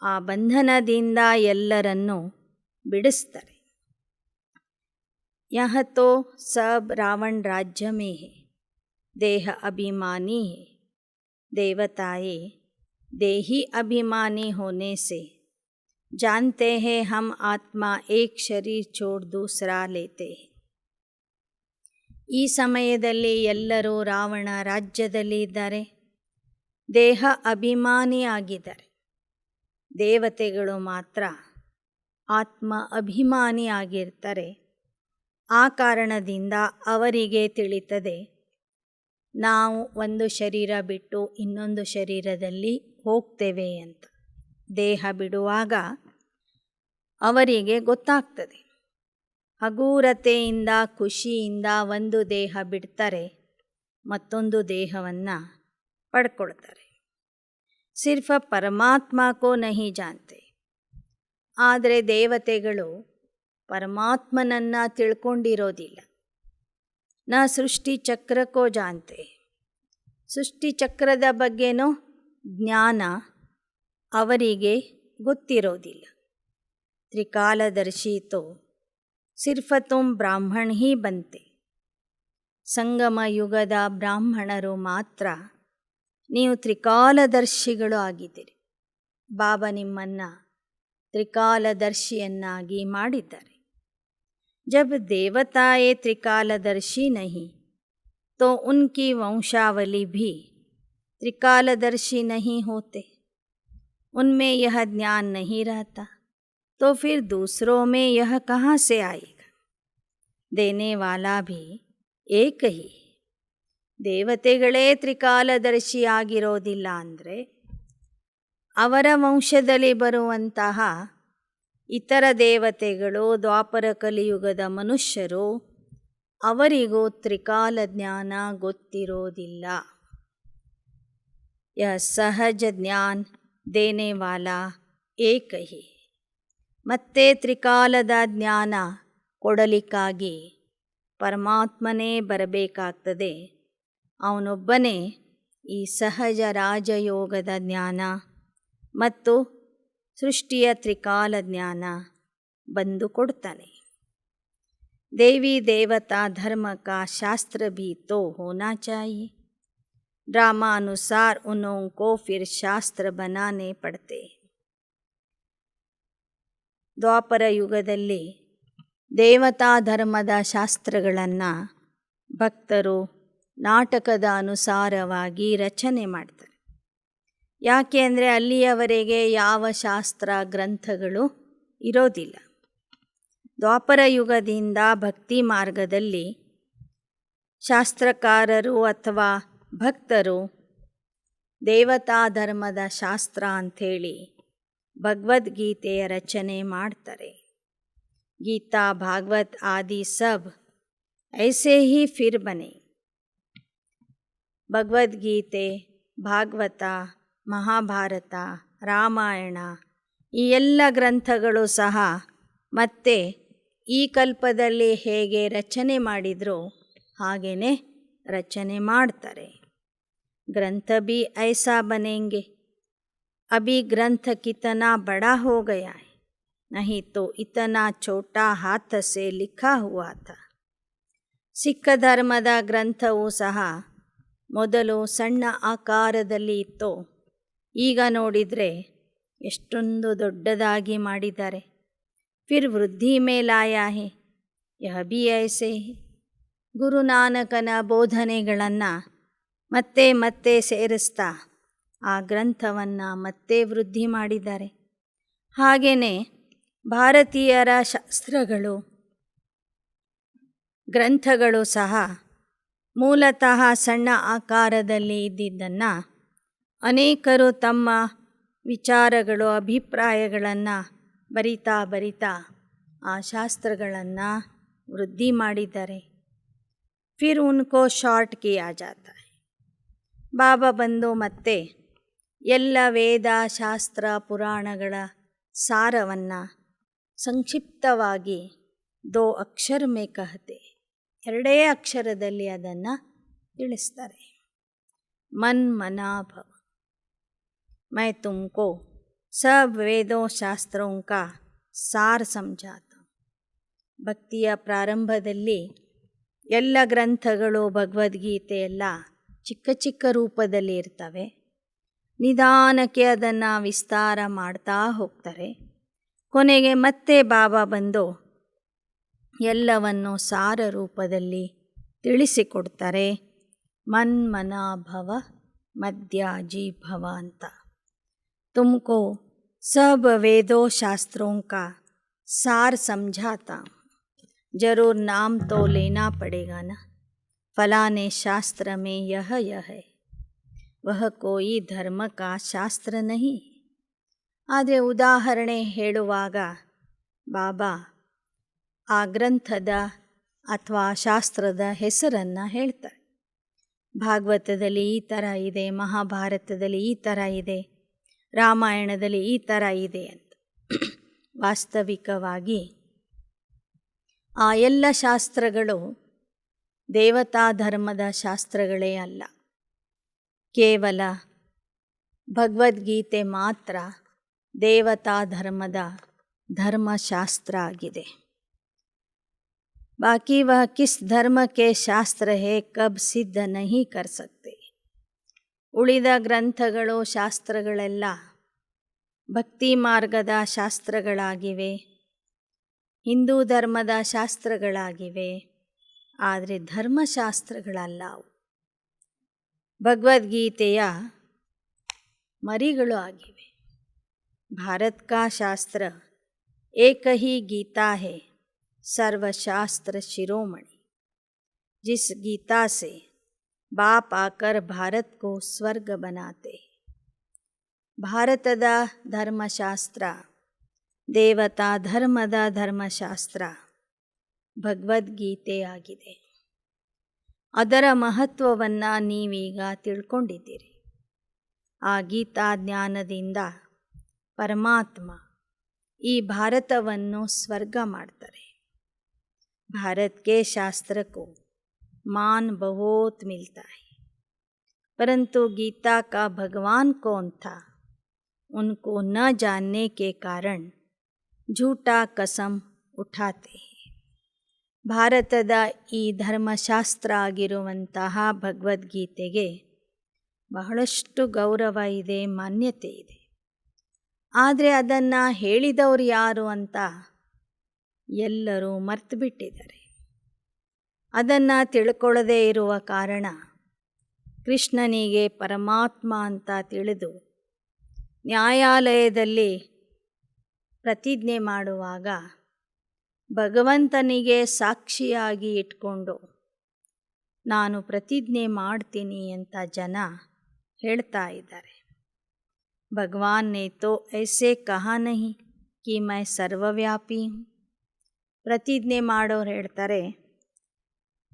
ಆ ಬಂಧನದಿಂದ ಎಲ್ಲರನ್ನೂ ಬಿಡಿಸ್ತಾರೆ. ಯಹ ತೋ ಸಬ್ ರಾವಣ ರಾಜ್ಯ ಮೇ ಹೈ, ದೇಹ ಅಭಿಮಾನಿ ಹೈ, ದೇವತಾಯೇ देही अभिमानी होने से जानते हैं हम आत्मा एक शरीर छोड़ दूसरा लेते हैं. ಈ ಸಮಯದಲ್ಲಿ ಎಲ್ಲರೂ ರಾವಣ ರಾಜ್ಯದಲ್ಲಿ ಇದ್ದಾರೆ, ದೇಹ ಅಭಿಮಾನಿಯಾಗಿದ್ದಾರೆ. ದೇವತೆಗಳು ಮಾತ್ರ ಆತ್ಮ ಅಭಿಮಾನಿಯಾಗಿರ್ತಾರೆ. ಆ ಕಾರಣದಿಂದ ಅವರಿಗೆ ತಿಳಿತದೆ ನಾವು ಒಂದು ಶರೀರ ಬಿಟ್ಟು ಇನ್ನೊಂದು ಶರೀರದಲ್ಲಿ ಹೋಗ್ತೇವೆ ಅಂತ. ದೇಹ ಬಿಡುವಾಗ ಅವರಿಗೆ ಗೊತ್ತಾಗ್ತದೆ. ಹಗೂರತೆಯಿಂದ ಖುಷಿಯಿಂದ ಒಂದು ದೇಹ ಬಿಡ್ತಾರೆ, ಮತ್ತೊಂದು ದೇಹವನ್ನು ಪಡ್ಕೊಳ್ತಾರೆ. ಸಿರ್ಫ ಪರಮಾತ್ಮ ಕೋ ನಹಿ ಜಾನ್ತೆ. ಆದರೆ ದೇವತೆಗಳು ಪರಮಾತ್ಮನನ್ನು ತಿಳ್ಕೊಂಡಿರೋದಿಲ್ಲ. ನ ಸೃಷ್ಟಿ ಚಕ್ರ ಕೋ ಜಾನ್ತೆ. ಸೃಷ್ಟಿ ಚಕ್ರದ ಬಗ್ಗೆನೂ ಜ್ಞಾನ ಅವರಿಗೆ ಗೊತ್ತಿರೋದಿಲ್ಲ. ತ್ರಿಕಾಲದರ್ಶಿ ತೋ ಸಿರ್ಫ ತುಮ್ ಬ್ರಾಹ್ಮಣ ಹಿ ಬಂತೆ. ಸಂಗಮ ಯುಗದ ಬ್ರಾಹ್ಮಣರು ಮಾತ್ರ ನೀವು ತ್ರಿಕಾಲದರ್ಶಿಗಳು ಆಗಿದ್ದೀರಿ. ಬಾಬಾ ನಿಮ್ಮನ್ನು ತ್ರಿಕಾಲದರ್ಶಿಯನ್ನಾಗಿ ಮಾಡಿದ್ದಾರೆ. जब देवताएं त्रिकालदर्शी नहीं तो उनकी वंशावली भी त्रिकालदर्शी नहीं होते. उनमें यह ज्ञान नहीं रहता तो फिर दूसरों में यह कहाँ से आएगा. देने वाला भी एक ही. ದೇವತೆಗಳೇ ತ್ರಿಕಾಲದರ್ಶಿ ಆಗಿರೋದಿಲ್ಲ ಅಂದರೆ ಅವರ ವಂಶದಲ್ಲಿ ಬರುವಂತಹ ಇತರ ದೇವತೆಗಳು, ದ್ವಾಪರ ಕಲಿಯುಗದ ಮನುಷ್ಯರು, ಅವರಿಗೂ ತ್ರಿಕಾಲ ಜ್ಞಾನ ಗೊತ್ತಿರೋದಿಲ್ಲ. ಯ ಸಹಜ ಜ್ಞಾನ ದೇನೆ ವಾಲಾ ಏಕ ಹಿ. ಮತ್ತೆ ತ್ರಿಕಾಲದ ಜ್ಞಾನ ಕೊಡಲಿಕ್ಕಾಗಿ ಪರಮಾತ್ಮನೇ ಬರಬೇಕಾಗ್ತದೆ. ಅವನೊಬ್ಬನೇ ಈ ಸಹಜ ರಾಜಯೋಗದ ಜ್ಞಾನ ಮತ್ತು ಸೃಷ್ಟಿಯ ತ್ರಿಕಾಲ ಜ್ಞಾನ ಬಂದು ಕೊಡ್ತಾನೆ. देवी देवता धर्म का शास्त्र भी तो होना चाहिए. ड्रामा अनुसार उन्हों को फिर शास्त्र बनाने पड़ते. ದ್ವಾಪರ ಯುಗದಲ್ಲಿ ದೇವತಾ ಧರ್ಮದ ಶಾಸ್ತ್ರಗಳನ್ನು ಭಕ್ತರು ನಾಟಕದ ಅನುಸಾರವಾಗಿ ರಚನೆ ಮಾಡ್ತಾರೆ. ಯಾಕೆ ಅಂದರೆ ಅಲ್ಲಿಯವರೆಗೆ ಯಾವ ಶಾಸ್ತ್ರ ಗ್ರಂಥಗಳು ಇರೋದಿಲ್ಲ. ದ್ವಾಪರ ಯುಗದಿಂದ ಭಕ್ತಿ ಮಾರ್ಗದಲ್ಲಿ ಶಾಸ್ತ್ರಕಾರರು ಅಥವಾ ಭಕ್ತರು ದೇವತಾ ಧರ್ಮದ ಶಾಸ್ತ್ರ ಅಂಥೇಳಿ ಭಗವದ್ಗೀತೆಯ ರಚನೆ ಮಾಡ್ತಾರೆ. ಗೀತಾ, ಭಾಗವತ್ ಆದಿ ಸಬ್ ಐಸೆ ಹಿ ಫಿರ್ ಬನೆ. ಭಗವದ್ಗೀತೆ, ಭಾಗವತ, ಮಹಾಭಾರತ, ರಾಮಾಯಣ ಈ ಎಲ್ಲ ಗ್ರಂಥಗಳು ಸಹ ಮತ್ತೆ ಈ ಕಲ್ಪದಲ್ಲಿ ಹೇಗೆ ರಚನೆ ಮಾಡಿದರೋ ಹಾಗೇ ರಚನೆ ಮಾಡ್ತಾರೆ. ಗ್ರಂಥ भी ऐसा बनेंगे. अभी ग्रंथ कितना बड़ा हो गया है, नहीं तो इतना छोटा हाथ से लिखा हुआ था. ಸಿಖ್ ಧರ್ಮದ ಗ್ರಂಥವೂ ಸಹ ಮೊದಲು ಸಣ್ಣ ಆಕಾರದಲ್ಲಿ ಇತ್ತು, ಈಗ ನೋಡಿದರೆ ಎಷ್ಟೊಂದು ದೊಡ್ಡದಾಗಿ ಮಾಡಿದ್ದಾರೆ. ಫಿರ್ ವೃದ್ಧಿ ಮೇಲಾಯಾ ಹೇ, ಯಹ ಭಿ ಐಸೆ ಹೇ. ಗುರುನಾನಕನ ಬೋಧನೆಗಳನ್ನು ಮತ್ತೆ ಮತ್ತೆ ಸೇರಿಸ್ತಾ ಆ ಗ್ರಂಥವನ್ನು ಮತ್ತೆ ವೃದ್ಧಿ ಮಾಡಿದ್ದಾರೆ. ಹಾಗೆಯೇ ಭಾರತೀಯರ ಶಾಸ್ತ್ರಗಳು, ಗ್ರಂಥಗಳು ಸಹ ಮೂಲತಃ ಸಣ್ಣ ಆಕಾರದಲ್ಲಿ ಇದ್ದಿದ್ದನ್ನು ಅನೇಕರು ತಮ್ಮ ವಿಚಾರಗಳು, ಅಭಿಪ್ರಾಯಗಳನ್ನು ಬರಿತಾ ಬರಿತಾ ಆ ಶಾಸ್ತ್ರಗಳನ್ನು ವೃದ್ಧಿ ಮಾಡಿದ್ದಾರೆ. ಫಿರ್ ಉನ್ಕೋ ಶಾರ್ಟ್ ಕಿಯಾ ಜಾತಾ ಹೈ. ಬಾಬಾ ಬಂದು ಮತ್ತೆ ಎಲ್ಲ ವೇದ, ಶಾಸ್ತ್ರ, ಪುರಾಣಗಳ ಸಾರವನ್ನು ಸಂಕ್ಷಿಪ್ತವಾಗಿ 2 ಅಕ್ಷರ ಮೇ ಕಹತೆ, 2 ಅಕ್ಷರದಲ್ಲಿ ಅದನ್ನು ತಿಳಿಸ್ತಾರೆ. ಮನ್ ಮನಾಭವ. मैं तुमको सब ವೇದೋ ಶಾಸ್ತ್ರೋं का ಸಾರ ಸಮझಾತಾ. ಭಕ್ತಿಯ ಪ್ರಾರಂಭದಲ್ಲಿ ಎಲ್ಲ ಗ್ರಂಥಗಳು ಭಗವದ್ಗೀತೆ ಎಲ್ಲ ಚಿಕ್ಕ ಚಿಕ್ಕ ರೂಪದಲ್ಲಿ ಇರ್ತವೆ. ನಿಧಾನಕ್ಕೆ ಅದನ್ನು ವಿಸ್ತಾರ ಮಾಡ್ತಾ ಹೋಗ್ತಾರೆ. ಕೊನೆಗೆ ಮತ್ತೆ ಬಾಬಾ ಬಂದು ಎಲ್ಲವನ್ನು ಸಾರ ರೂಪದಲ್ಲಿ ತಿಳಿಸಿಕೊಡ್ತಾರೆ. ಮನ್ಮನಾ ಭವ ಮಧ್ಯಾಜೀ ಭವ ಅಂತ. ತುಮಕೋ सब वेदों शास्त्रों का सार समझाता हूँ. जरूर नाम तो लेना पड़ेगा ना. फलाने शास्त्र में यह है, वह कोई धर्म का ಶಾಸ್ತ್ರ नहीं. ಆದರೆ ಉದಾಹರಣೆ ಹೇಳುವಾಗ ಬಾಬಾ ಆ ಗ್ರಂಥದ ಅಥವಾ ಶಾಸ್ತ್ರದ ಹೆಸರನ್ನು ಹೇಳ್ತಾರೆ. ಭಾಗವತದಲ್ಲಿ ಈ ಥರ ಇದೆ, ಮಹಾಭಾರತದಲ್ಲಿ ಈ ಥರ ಇದೆ, ರಾಮಾಯಣದಲ್ಲಿ ಈ ಥರ ಇದೆ ಅಂತ. ವಾಸ್ತವಿಕವಾಗಿ ಆ ಎಲ್ಲ ಶಾಸ್ತ್ರಗಳು ದೇವತಾ ಧರ್ಮದ ಶಾಸ್ತ್ರಗಳೇ ಅಲ್ಲ. ಕೇವಲ ಭಗವದ್ಗೀತೆ ಮಾತ್ರ ದೇವತಾ ಧರ್ಮದ ಧರ್ಮಶಾಸ್ತ್ರ ಆಗಿದೆ. बाकी वह किस धर्म के शास्त्र है कब सिद्ध नहीं कर सकते. ಉಳಿದ ಗ್ರಂಥಗಳು ಶಾಸ್ತ್ರಗಳೆಲ್ಲ ಭಕ್ತಿ ಮಾರ್ಗದ ಶಾಸ್ತ್ರಗಳಾಗಿವೆ, ಹಿಂದೂ ಧರ್ಮದ ಶಾಸ್ತ್ರಗಳಾಗಿವೆ. ಆದರೆ ಧರ್ಮಶಾಸ್ತ್ರಗಳಲ್ಲ ಅವು. ಭಗವದ್ಗೀತೆಯ ಮರಿಗಳು ಆಗಿವೆ. ಭಾರತ್ ಕಾ ಶಾಸ್ತ್ರ ಏಕ ಹಿ ಗೀತಾ ಹೈ, सर्वशास्त्र शिरोमणि. जिस गीता से बाप आकर भारत को स्वर्ग बनाते. ಭಾರತದ ಧರ್ಮಶಾಸ್ತ್ರ, ದೇವತಾ ಧರ್ಮದ ಧರ್ಮಶಾಸ್ತ್ರ ಭಗವದ್ಗೀತೆ ಆಗಿದೆ. ಅದರ ಮಹತ್ವವನ್ನು ನೀವೀಗ ತಿಳ್ಕೊಂಡಿದ್ದೀರಿ. ಆ ಗೀತಾ ಜ್ಞಾನದಿಂದ ಪರಮಾತ್ಮ ಈ ಭಾರತವನ್ನು ಸ್ವರ್ಗ ಮಾಡ್ತಾರೆ. भारत के शास्त्र को मान बहुत मिलता है, परंतु गीता का भगवान कौन था उनको न जानने के कारण झूठा कसम उठाते हैं. ಭಾರತದ ಈ ಧರ್ಮಶಾಸ್ತ್ರ ಆಗಿರುವಂತಹ ಭಗವದ್ಗೀತೆಗೆ ಬಹಳಷ್ಟು ಗೌರವ ಇದೆ, ಮಾನ್ಯತೆ ಇದೆ. ಆದರೆ ಅದನ್ನು ಹೇಳಿದವರು ಯಾರು ಅಂತ ಎಲ್ಲರೂ ಮರ್ತು ಬಿಟ್ಟಿದ್ದಾರೆ. ಅದನ್ನು ತಿಳ್ಕೊಳ್ಳದೇ ಇರುವ ಕಾರಣ ಕೃಷ್ಣನಿಗೆ ಪರಮಾತ್ಮ ಅಂತ ತಿಳಿದು ನ್ಯಾಯಾಲಯದಲ್ಲಿ ಪ್ರತಿಜ್ಞೆ ಮಾಡುವಾಗ ಭಗವಂತನಿಗೆ ಸಾಕ್ಷಿಯಾಗಿ ಇಟ್ಕೊಂಡು ನಾನು ಪ್ರತಿಜ್ಞೆ ಮಾಡ್ತೀನಿ ಅಂತ ಜನ ಹೇಳ್ತಾ ಇದ್ದಾರೆ. ಭಗವಾನ್ ನೇ ತೋ ಐಸೆ ಕಹಾ ನಹಿ ಕಿ ಮೈ ಸರ್ವವ್ಯಾಪಿ ಹೂಂ. ಪ್ರತಿಜ್ಞೆ ಮಾಡೋರು ಹೇಳ್ತಾರೆ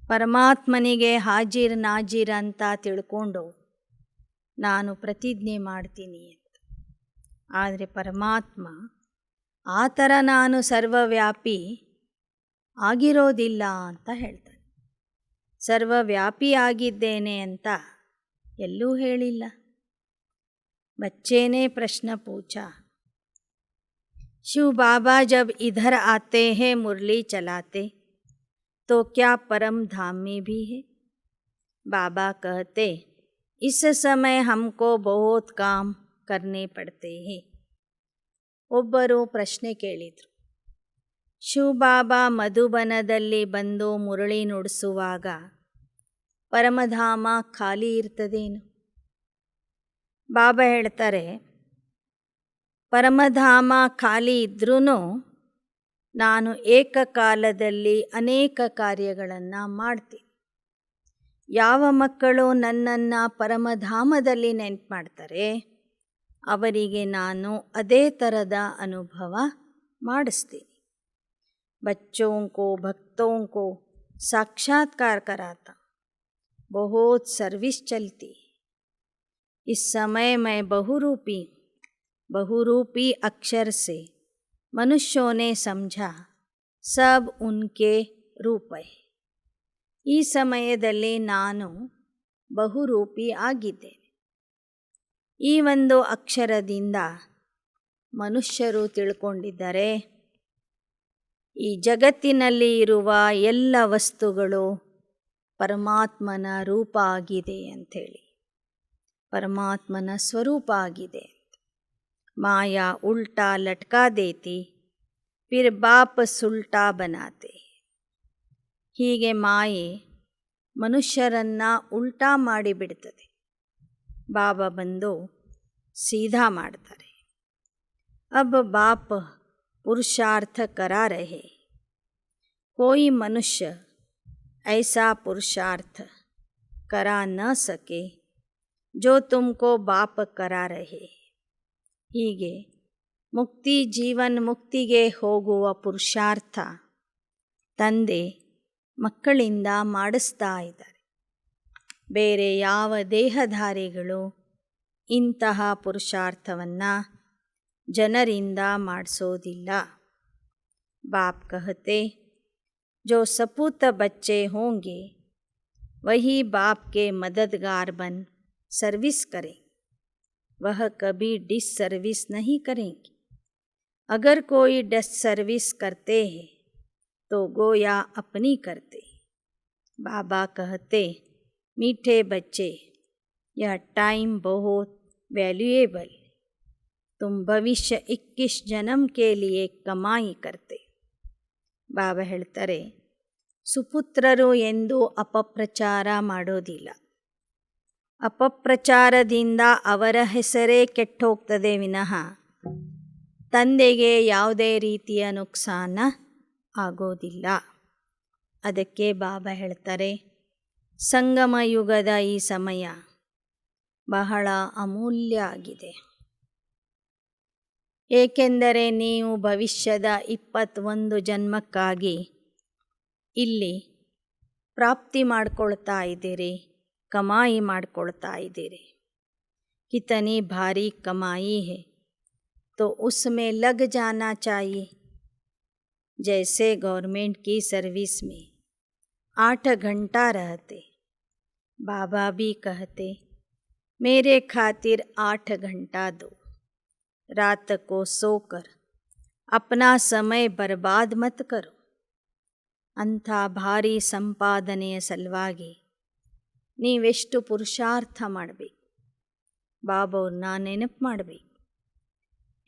ಪರಮಾತ್ಮನಿಗೆ ಹಾಜಿರ್ ನಾಜಿರ್ ಅಂತ ತಿಳ್ಕೊಂಡು ನಾನು ಪ್ರತಿಜ್ಞೆ ಮಾಡ್ತೀನಿ ಅಂತ. ಆದರೆ ಪರಮಾತ್ಮ ಆ ಥರ ನಾನು ಸರ್ವವ್ಯಾಪಿ ಆಗಿರೋದಿಲ್ಲ ಅಂತ ಹೇಳ್ತಾನೆ. ಸರ್ವವ್ಯಾಪಿ ಆಗಿದ್ದೇನೆ ಅಂತ ಎಲ್ಲೂ ಹೇಳಿಲ್ಲ. ಬಚ್ಚೇನೇ ಪ್ರಶ್ನೆ ಪೂಛಾ, शिव बाबा जब इधर आते हैं मुरली चलाते तो क्या परम धाम में भी है. बाबा कहते इस समय हमको बहुत काम करने पड़ते हैं. ಒಬ್ಬರು ಪ್ರಶ್ನೆ ಕೇಳಿದರು, ಶಿವಬಾಬಾ ಮಧುಬನದಲ್ಲಿ ಬಂದು ಮುರಳಿ ನುಡಿಸುವಾಗ ಪರಮಧಾಮ ಖಾಲಿ ಇರ್ತದೇನು? ಬಾಬಾ ಹೇಳ್ತಾರೆ ಪರಮಧಾಮ ಖಾಲಿ ಇದ್ರೂ ನಾನು ಏಕಕಾಲದಲ್ಲಿ ಅನೇಕ ಕಾರ್ಯಗಳನ್ನು ಮಾಡ್ತೀನಿ. ಯಾವ ಮಕ್ಕಳು ನನ್ನನ್ನು ಪರಮಧಾಮದಲ್ಲಿ ನೆನಪು ಮಾಡ್ತಾರೆ ಅವರಿಗೆ ನಾನು ಅದೇ ಥರದ ಅನುಭವ ಮಾಡಿಸ್ತೀನಿ. बच्चों को भक्तों को साक्षात्कार कराता, बहुत सर्विस चलती. इस समय मैं बहुरूपी अक्षर से मनुष्यों ने समझा सब उनके रूप है. ಈ ಸಮಯದಲ್ಲಿ ನಾನು ಬಹುರೂಪಿ ಆಗಿದ್ದೇನೆ. ಈ ಒಂದು ಅಕ್ಷರದಿಂದ ಮನುಷ್ಯರು ತಿಳ್ಕೊಂಡಿದ್ದಾರೆ ಈ ಜಗತ್ತಿನಲ್ಲಿ ಇರುವ ಎಲ್ಲ ವಸ್ತುಗಳು ಪರಮಾತ್ಮನ ರೂಪ ಆಗಿದೆ ಅಂಥೇಳಿ, ಪರಮಾತ್ಮನ ಸ್ವರೂಪ ಆಗಿದೆ. ಮಾಯಾ ಉಲ್ಟಾ ಲಟ್ಕಾ ದೇತಿ ಫಿರ್ ಬಾಪ್ ಸುಲ್ಟಾ ಬನಾತೆ. ಹೀಗೆ ಮಾಯೆ ಮನುಷ್ಯರನ್ನು ಉಲ್ಟಾ ಮಾಡಿಬಿಡ್ತದೆ. ಬಾಬಾ ಬಂದು ಸೀದಾ ಮಾಡ್ತಾರೆ. अब बाप पुरुषार्थ करा रहे, कोई मनुष्य ऐसा पुरुषार्थ करा न सके जो तुमको बाप करा रहे. ಹೀಗೆ ಮುಕ್ತಿ ಜೀವನ್ ಮುಕ್ತಿಗೆ ಹೋಗುವ ಪುರುಷಾರ್ಥ ತಂದೆ ಮಕ್ಕಳಿಂದ ಮಾಡಿಸ್ತಾ ಇದ್ದಾರೆ. ಬೇರೆ ಯಾವ ದೇಹಧಾರಿಗಳು ಇಂತಹ ಪುರುಷಾರ್ಥವನ್ನು ಜನರಿಂದ ಮಾಡಿಸೋದಿಲ್ಲ. ಬಾಪ್ कहते जो सपूत बच्चे होंगे वही बाप के मददगार बन सर्विस करें, वह कभी डिसर्विस नहीं करेंगे. अगर कोई डिसर्विस करते हैं तो गोया अपनी करते. बाबा कहते मीठे बच्चे यह टाइम बहुत वैल्यूएबल, तुम भविष्य 21 जन्म के लिए कमाई करते. ಬಾಬಾ ಹೇಳ್ತಾರೆ, ಸುಪುತ್ರರು ಎಂದು ಅಪಪ್ರಚಾರ ಮಾಡೋದಿಲ್ಲ. ಅಪಪ್ರಚಾರದಿಂದ ಅವರ ಹೆಸರೇ ಕೆಟ್ಟೋಗ್ತದೆ ವಿನಃ ತಂದೆಗೆ ಯಾವುದೇ ರೀತಿಯ ನುಕ್ಸಾನ ಆಗೋದಿಲ್ಲ. ಅದಕ್ಕೆ ಬಾಬಾ ಹೇಳ್ತಾರೆ, ಸಂಗಮ ಯುಗದ ಈ ಸಮಯ ಬಹಳ ಅಮೂಲ್ಯ ಆಗಿದೆ. ಏಕೆಂದರೆ ನೀವು ಭವಿಷ್ಯದ 21 ಜನ್ಮಕ್ಕಾಗಿ ಇಲ್ಲಿ ಪ್ರಾಪ್ತಿ ಮಾಡ್ಕೊಳ್ತಾ ಇದ್ದೀರಿ, ಕಮಾಯಿ ಮಾಡ್ಕೊಳ್ತಾ ಇದ್ದೀರಿ. ಕಿತನಿ ಭಾರಿ ಕಮಾಯಿ है तो उसमें लग जाना चाहिए. जैसे गवर्नमेंट की सर्विस में 8 घंटा रहते, बाबा भी कहते मेरे खातिर 8 घंटा दो. रात को सोकर अपना समय बर्बाद मत करो. ಅಂಥ ಭಾರಿ ಸಂಪಾದನೆಯ ಸಲುವಾಗಿ ನೀವೆಷ್ಟು ಪುರುಷಾರ್ಥ ಮಾಡಬೇಕು, ಬಾಬವ್ರನ್ನ ನೆನಪು ಮಾಡಬೇಕು.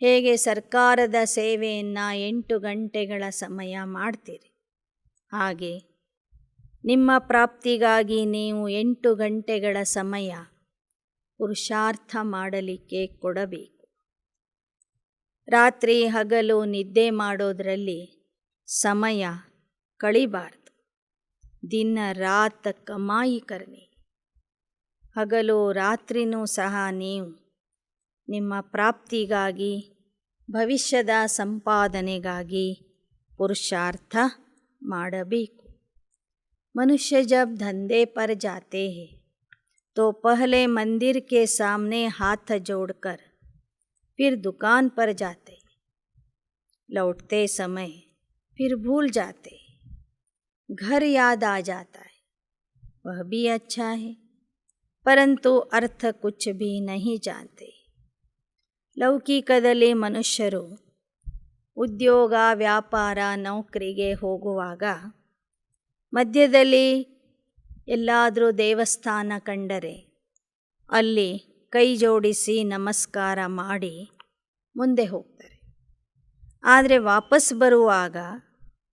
ಹೇಗೆ ಸರ್ಕಾರದ ಸೇವೆಯನ್ನು 8 ಗಂಟೆಗಳ ಸಮಯ ಮಾಡ್ತೀರಿ, ಹಾಗೆ ನಿಮ್ಮ ಪ್ರಾಪ್ತಿಗಾಗಿ ನೀವು 8 ಗಂಟೆಗಳ ಸಮಯ ಪುರುಷಾರ್ಥ ಮಾಡಲಿಕ್ಕೆ ಕೊಡಬೇಕು. ರಾತ್ರಿ ಹಗಲು ನಿದ್ದೆ ಮಾಡೋದರಲ್ಲಿ ಸಮಯ ಕಳಿಬಾರ್ದು. ದಿನ ರಾತ್ ಕಮಾಯಿ ಕರ್ನಿ. ಹಗಲು ರಾತ್ರಿನೂ ಸಹ ನೀವು ನಿಮ್ಮ ಪ್ರಾಪ್ತಿಗಾಗಿ, ಭವಿಷ್ಯದ ಸಂಪಾದನೆಗಾಗಿ ಪುರುಷಾರ್ಥ ಮಾಡಬೇಕು. मनुष्य जब धंधे पर जाते हैं तो पहले मंदिर के सामने हाथ जोड़कर फिर दुकान पर जाते, लौटते समय फिर भूल जाते, घर याद आ जाता है, वह भी अच्छा है, परंतु अर्थ कुछ भी नहीं जानते. ಲೌಕಿಕದಲ್ಲಿ ಮನುಷ್ಯರು ಉದ್ಯೋಗ ವ್ಯಾಪಾರ ನೌಕರಿಗೆ ಹೋಗುವಾಗ ಮಧ್ಯದಲ್ಲಿ ಎಲ್ಲಾದರೂ ದೇವಸ್ಥಾನ ಕಂಡರೆ ಅಲ್ಲಿ ಕೈ ಜೋಡಿಸಿ ನಮಸ್ಕಾರ ಮಾಡಿ ಮುಂದೆ ಹೋಗ್ತಾರೆ. ಆದರೆ ವಾಪಸ್ ಬರುವಾಗ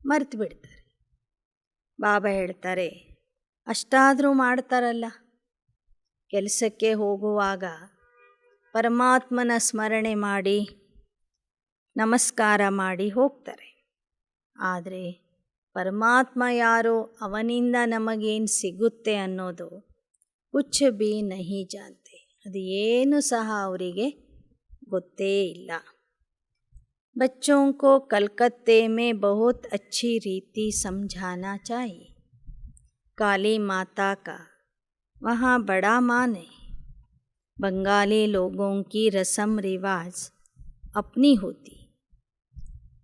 ಮರ್ತು ಬಿಡ್ತಾರೆ. ಬಾಬಾ ಹೇಳ್ತಾರೆ, ಅಷ್ಟಾದರೂ ಮಾಡ್ತಾರಲ್ಲ. ಕೆಲಸಕ್ಕೆ ಹೋಗುವಾಗ ಪರಮಾತ್ಮನ ಸ್ಮರಣೆ ಮಾಡಿ ನಮಸ್ಕಾರ ಮಾಡಿ ಹೋಗ್ತಾರೆ. ಆದರೆ ಪರಮಾತ್ಮ ಯಾರು, ಅವನಿಂದ ನಮಗೇನು ಸಿಗುತ್ತೆ ಅನ್ನೋದು ಕುಚ್ ಬಿ ನಹಿ ಜಾನ್ತೆ, ಅದು ಏನು ಸಹ ಅವರಿಗೆ ಗೊತ್ತೇ ಇಲ್ಲ. बच्चों को कलकत्ते में बहुत अच्छी रीति समझाना चाहिए. काली माता का वहाँ बड़ा मान है. बंगाली लोगों की रस्म रिवाज अपनी होती.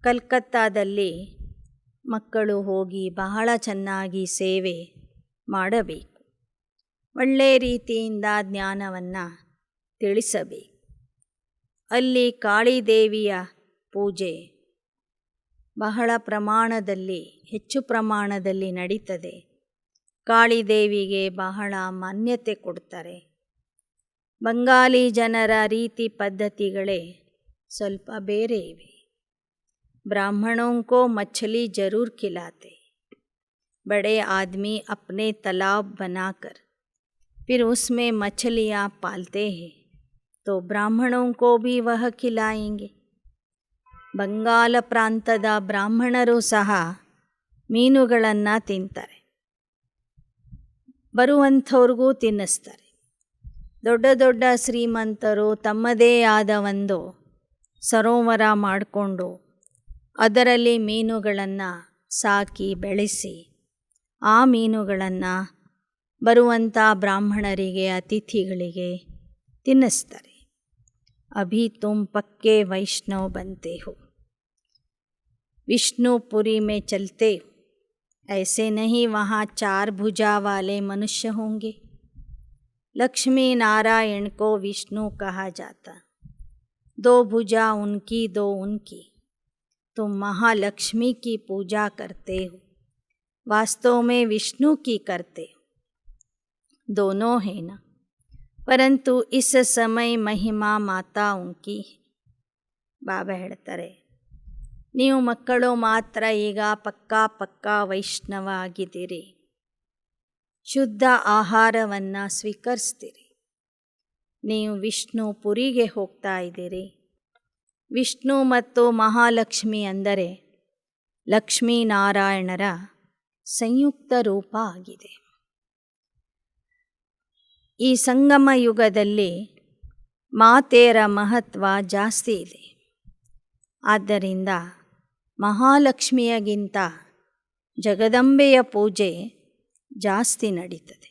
ಕಲ್ಕತ್ತಾದಲ್ಲಿ ಮಕ್ಕಳು ಹೋಗಿ ಬಹಳ ಚೆನ್ನಾಗಿ ಸೇವೆ ಮಾಡಬೇಕು. ಒಳ್ಳೆಯ ರೀತಿಯಿಂದ ಜ್ಞಾನವನ್ನು ತಿಳಿಸಬೇಕು. ಅಲ್ಲಿ ಕಾಳಿದೇವಿಯ ಪೂಜೆ ಬಹಳ ಪ್ರಮಾಣದಲ್ಲಿ, ಹೆಚ್ಚು ಪ್ರಮಾಣದಲ್ಲಿ ನಡೀತದೆ. ಕಾಳಿದೇವಿಗೆ ಬಹಳ ಮಾನ್ಯತೆ ಕೊಡ್ತಾರೆ. ಬಂಗಾಲಿ ಜನರ ರೀತಿ ಪದ್ಧತಿಗಳೇ ಸ್ವಲ್ಪ ಬೇರೆ ಇವೆ. ब्राह्मणों को मछली ज़रूर खिलाते, बड़े आदमी अपने तालाब बनाकर फिर उसमें मछलियाँ पालते हैं, तो ब्राह्मणों को भी वह खिलाएंगे. ಬಂಗಾಲ ಪ್ರಾಂತದ ಬ್ರಾಹ್ಮಣರು ಸಹ ಮೀನುಗಳನ್ನು ತಿಂತಾರೆ, ಬರುವಂಥವ್ರಿಗೂ ತಿನ್ನಿಸ್ತಾರೆ. ದೊಡ್ಡ ದೊಡ್ಡ ಶ್ರೀಮಂತರು ತಮ್ಮದೇ ಆದ ಒಂದು ಸರೋವರ ಮಾಡಿಕೊಂಡು ಅದರಲ್ಲಿ ಮೀನುಗಳನ್ನು ಸಾಕಿ ಬೆಳೆಸಿ ಆ ಮೀನುಗಳನ್ನು ಬರುವಂಥ ಬ್ರಾಹ್ಮಣರಿಗೆ, ಅತಿಥಿಗಳಿಗೆ ತಿನ್ನಿಸ್ತಾರೆ. ಅಭಿ ತುಮ್ ಪಕ್ಕೆ ವೈಷ್ಣವ್ ಬಂತೆ ಹೋ, विष्णुपुरी में चलते हो, ऐसे नहीं वहाँ 4 भुजा वाले मनुष्य होंगे. लक्ष्मी नारायण को विष्णु कहा जाता, 2 भुजा उनकी 2 उनकी. तुम महालक्ष्मी की पूजा करते हो, वास्तव में विष्णु की करते हो. दोनों है ना, परंतु इस समय महिमा माता उनकी. ಬಾಬಾ ಹೇಳ್ತಾರೆ, ನೀವು ಮಕ್ಕಳು ಮಾತ್ರ ಈಗ ಪಕ್ಕಾ ವೈಷ್ಣವ ಆಗಿದ್ದೀರಿ, ಶುದ್ಧ ಆಹಾರವನ್ನು ಸ್ವೀಕರಿಸ್ತೀರಿ. ನೀವು ವಿಷ್ಣು ಪುರಿಗೆ ಹೋಗ್ತಾ ಇದ್ದೀರಿ. ವಿಷ್ಣು ಮತ್ತು ಮಹಾಲಕ್ಷ್ಮಿ ಅಂದರೆ ಲಕ್ಷ್ಮೀನಾರಾಯಣರ ಸಂಯುಕ್ತ ರೂಪ ಆಗಿದೆ. ಈ ಸಂಗಮ ಯುಗದಲ್ಲಿ ಮಾತೆಯರ ಮಹತ್ವ ಜಾಸ್ತಿ ಇದೆ. ಆದ್ದರಿಂದ ಮಹಾಲಕ್ಷ್ಮಿಯಗಿಂತ ಜಗದಂಬೆಯ ಪೂಜೆ ಜಾಸ್ತಿ ನಡೀತದೆ.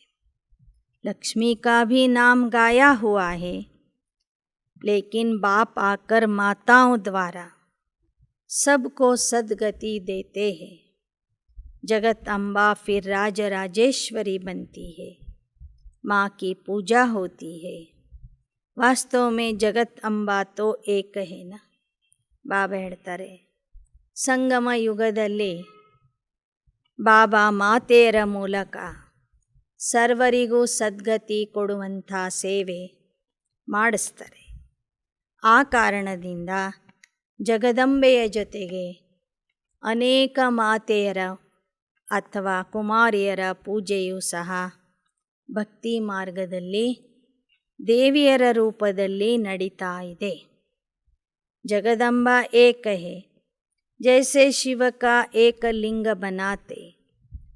लक्ष्मी का भी नाम गाया हुआ है, लेकिन बाप आकर माताओं द्वारा सबको सद्गति देते हैं. जगत अम्बा फिर राजराजेश्वरी बनती है, माँ की पूजा होती है. वास्तव में जगत अम्बा तो एक है ना. ಬಾಬಾ ಹೇಳ್ತಾರೆ, ಸಂಗಮ ಯುಗದಲ್ಲಿ ಬಾಬಾ ಮಾತೆಯರ ಮೂಲಕ ಸರ್ವರಿಗೂ ಸದ್ಗತಿ ಕೊಡುವಂಥ ಸೇವೆ ಮಾಡಿಸ್ತಾರೆ. ಆ ಕಾರಣದಿಂದ ಜಗದಂಬೆಯ ಜೊತೆಗೆ ಅನೇಕ ಮಾತೆಯರ ಅಥವಾ ಕುಮಾರಿಯರ ಪೂಜೆಯೂ ಸಹ ಭಕ್ತಿ ಮಾರ್ಗದಲ್ಲಿ ದೇವಿಯರ ರೂಪದಲ್ಲಿ ನಡೀತಾ ಇದೆ. जगदम्बा एक है, जैसे शिव का एक लिंग बनाते,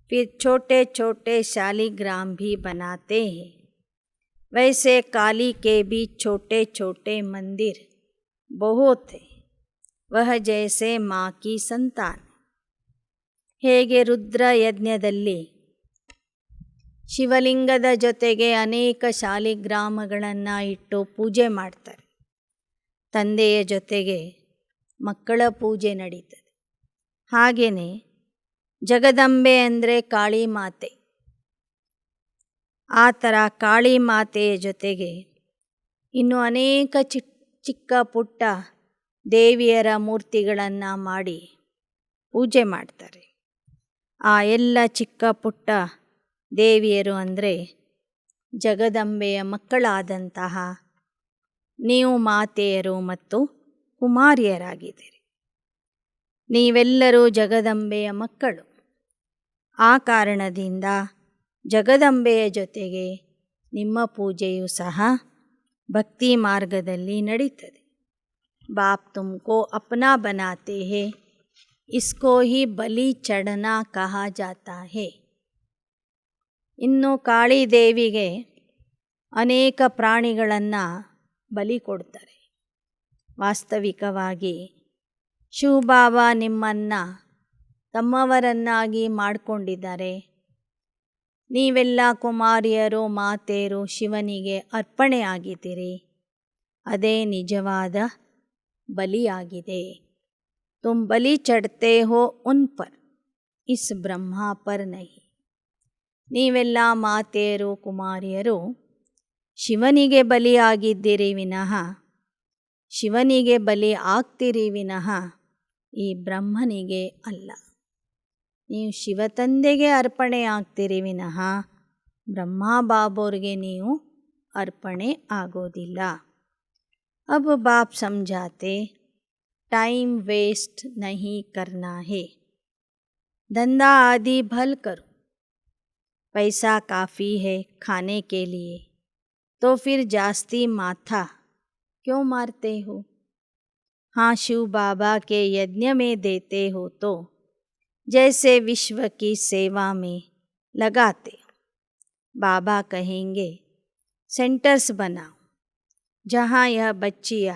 फिर छोटे छोटे शालिग्राम भी बनाते हैं, वैसे काली के भी छोटे छोटे मंदिर बहुत है. वह जैसे माँ की संतान. ಹೇಗೆ ರುದ್ರ ಯಜ್ಞದಲ್ಲಿ ಶಿವಲಿಂಗದ ಜೊತೆಗೆ ಅನೇಕ ಶಾಲಿಗ್ರಾಮಗಳನ್ನು ಇಟ್ಟು ಪೂಜೆ ಮಾಡ್ತಾರೆ, ತಂದೆಯ ಜೊತೆಗೆ ಮಕ್ಕಳ ಪೂಜೆ ನಡೀತದೆ. ಹಾಗೆಯೇ ಜಗದಂಬೆ ಅಂದರೆ ಕಾಳಿ ಮಾತೆ. ಆ ಥರ ಕಾಳಿ ಮಾತೆಯ ಜೊತೆಗೆ ಇನ್ನು ಅನೇಕ ಚಿಕ್ಕ ಪುಟ್ಟ ದೇವಿಯರ ಮೂರ್ತಿಗಳನ್ನು ಮಾಡಿ ಪೂಜೆ ಮಾಡ್ತಾರೆ. ಆ ಎಲ್ಲ ಚಿಕ್ಕ ಪುಟ್ಟ ದೇವಿಯರು ಅಂದರೆ ಜಗದಂಬೆಯ ಮಕ್ಕಳಾದಂತಹ ನೀವು ಮಾತೆಯರು ಮತ್ತು ಕುಮಾರಿಯರಾಗಿದ್ದೀರಿ. ನೀವೆಲ್ಲರೂ ಜಗದಂಬೆಯ ಮಕ್ಕಳು. ಆ ಕಾರಣದಿಂದ ಜಗದಂಬೆಯ ಜೊತೆಗೆ ನಿಮ್ಮ ಪೂಜೆಯೂ ಸಹ ಭಕ್ತಿ ಮಾರ್ಗದಲ್ಲಿ ನಡೀತದೆ. ಬಾಪ್ ತುಮಕೋ ಅಪ್ನಾ ಬನಾತೆ ಹೇ, ಇಸ್ಕೋ ಹಿ ಬಲಿ ಚಢನಾ ಕಹಾ ಜಾತಾ ಹೇ. ಇನ್ನು ಕಾಳಿದೇವಿಗೆ ಅನೇಕ ಪ್ರಾಣಿಗಳನ್ನು ಬಲಿ ಕೊಡ್ತಾರೆ. ವಾಸ್ತವಿಕವಾಗಿ ಶಿವಬಾಬಾ ನಿಮ್ಮನ್ನು ತಮ್ಮವರನ್ನಾಗಿ ಮಾಡಿಕೊಂಡಿದ್ದಾರೆ. ನೀವೆಲ್ಲ ಕುಮಾರಿಯರು ಮಾತೆಯರು ಶಿವನಿಗೆ ಅರ್ಪಣೆ ಆಗಿದ್ದೀರಿ. ಅದೇ ನಿಜವಾದ ಬಲಿಯಾಗಿದೆ. ತುಮ್ ಬಲಿ ಚढ़ते हो ಉನ್ ಪರ್, ಇಸ್ ಬ್ರಹ್ಮ ಪರ್ ನಹಿ. ನೀವೆಲ್ಲ ಮಾತೆಯರು ಕುಮಾರಿಯರು ಶಿವನಿಗೆ ಬಲಿಯಾಗಿದ್ದೀರಿ ವಿನಃ, ಶಿವನಿಗೆ ಬಲಿ ಆಗ್ತೀರಿ ವಿನಃ ಈ ಬ್ರಹ್ಮನಿಗೆ ಅಲ್ಲ. ನೀವು ಶಿವತಂದೆಗೆ ಅರ್ಪಣೆ ಆಗ್ತೀರಿ ವಿನಃ ಬ್ರಹ್ಮ ಬಾಬೋರಿಗೆ ನೀವು ಅರ್ಪಣೆ ಆಗೋದಿಲ್ಲ. अब बाप समझाते टाइम वेस्ट नहीं करना है, धंधा आदि भल करो, पैसा काफ़ी है खाने के लिए, तो फिर जास्ती माथा क्यों मारते हो? हाँ, शिव बाबा के यज्ञ में देते हो तो जैसे विश्व की सेवा में लगाते हो. बाबा कहेंगे सेंटर्स बनाओ जहाँ यह बच्चियाँ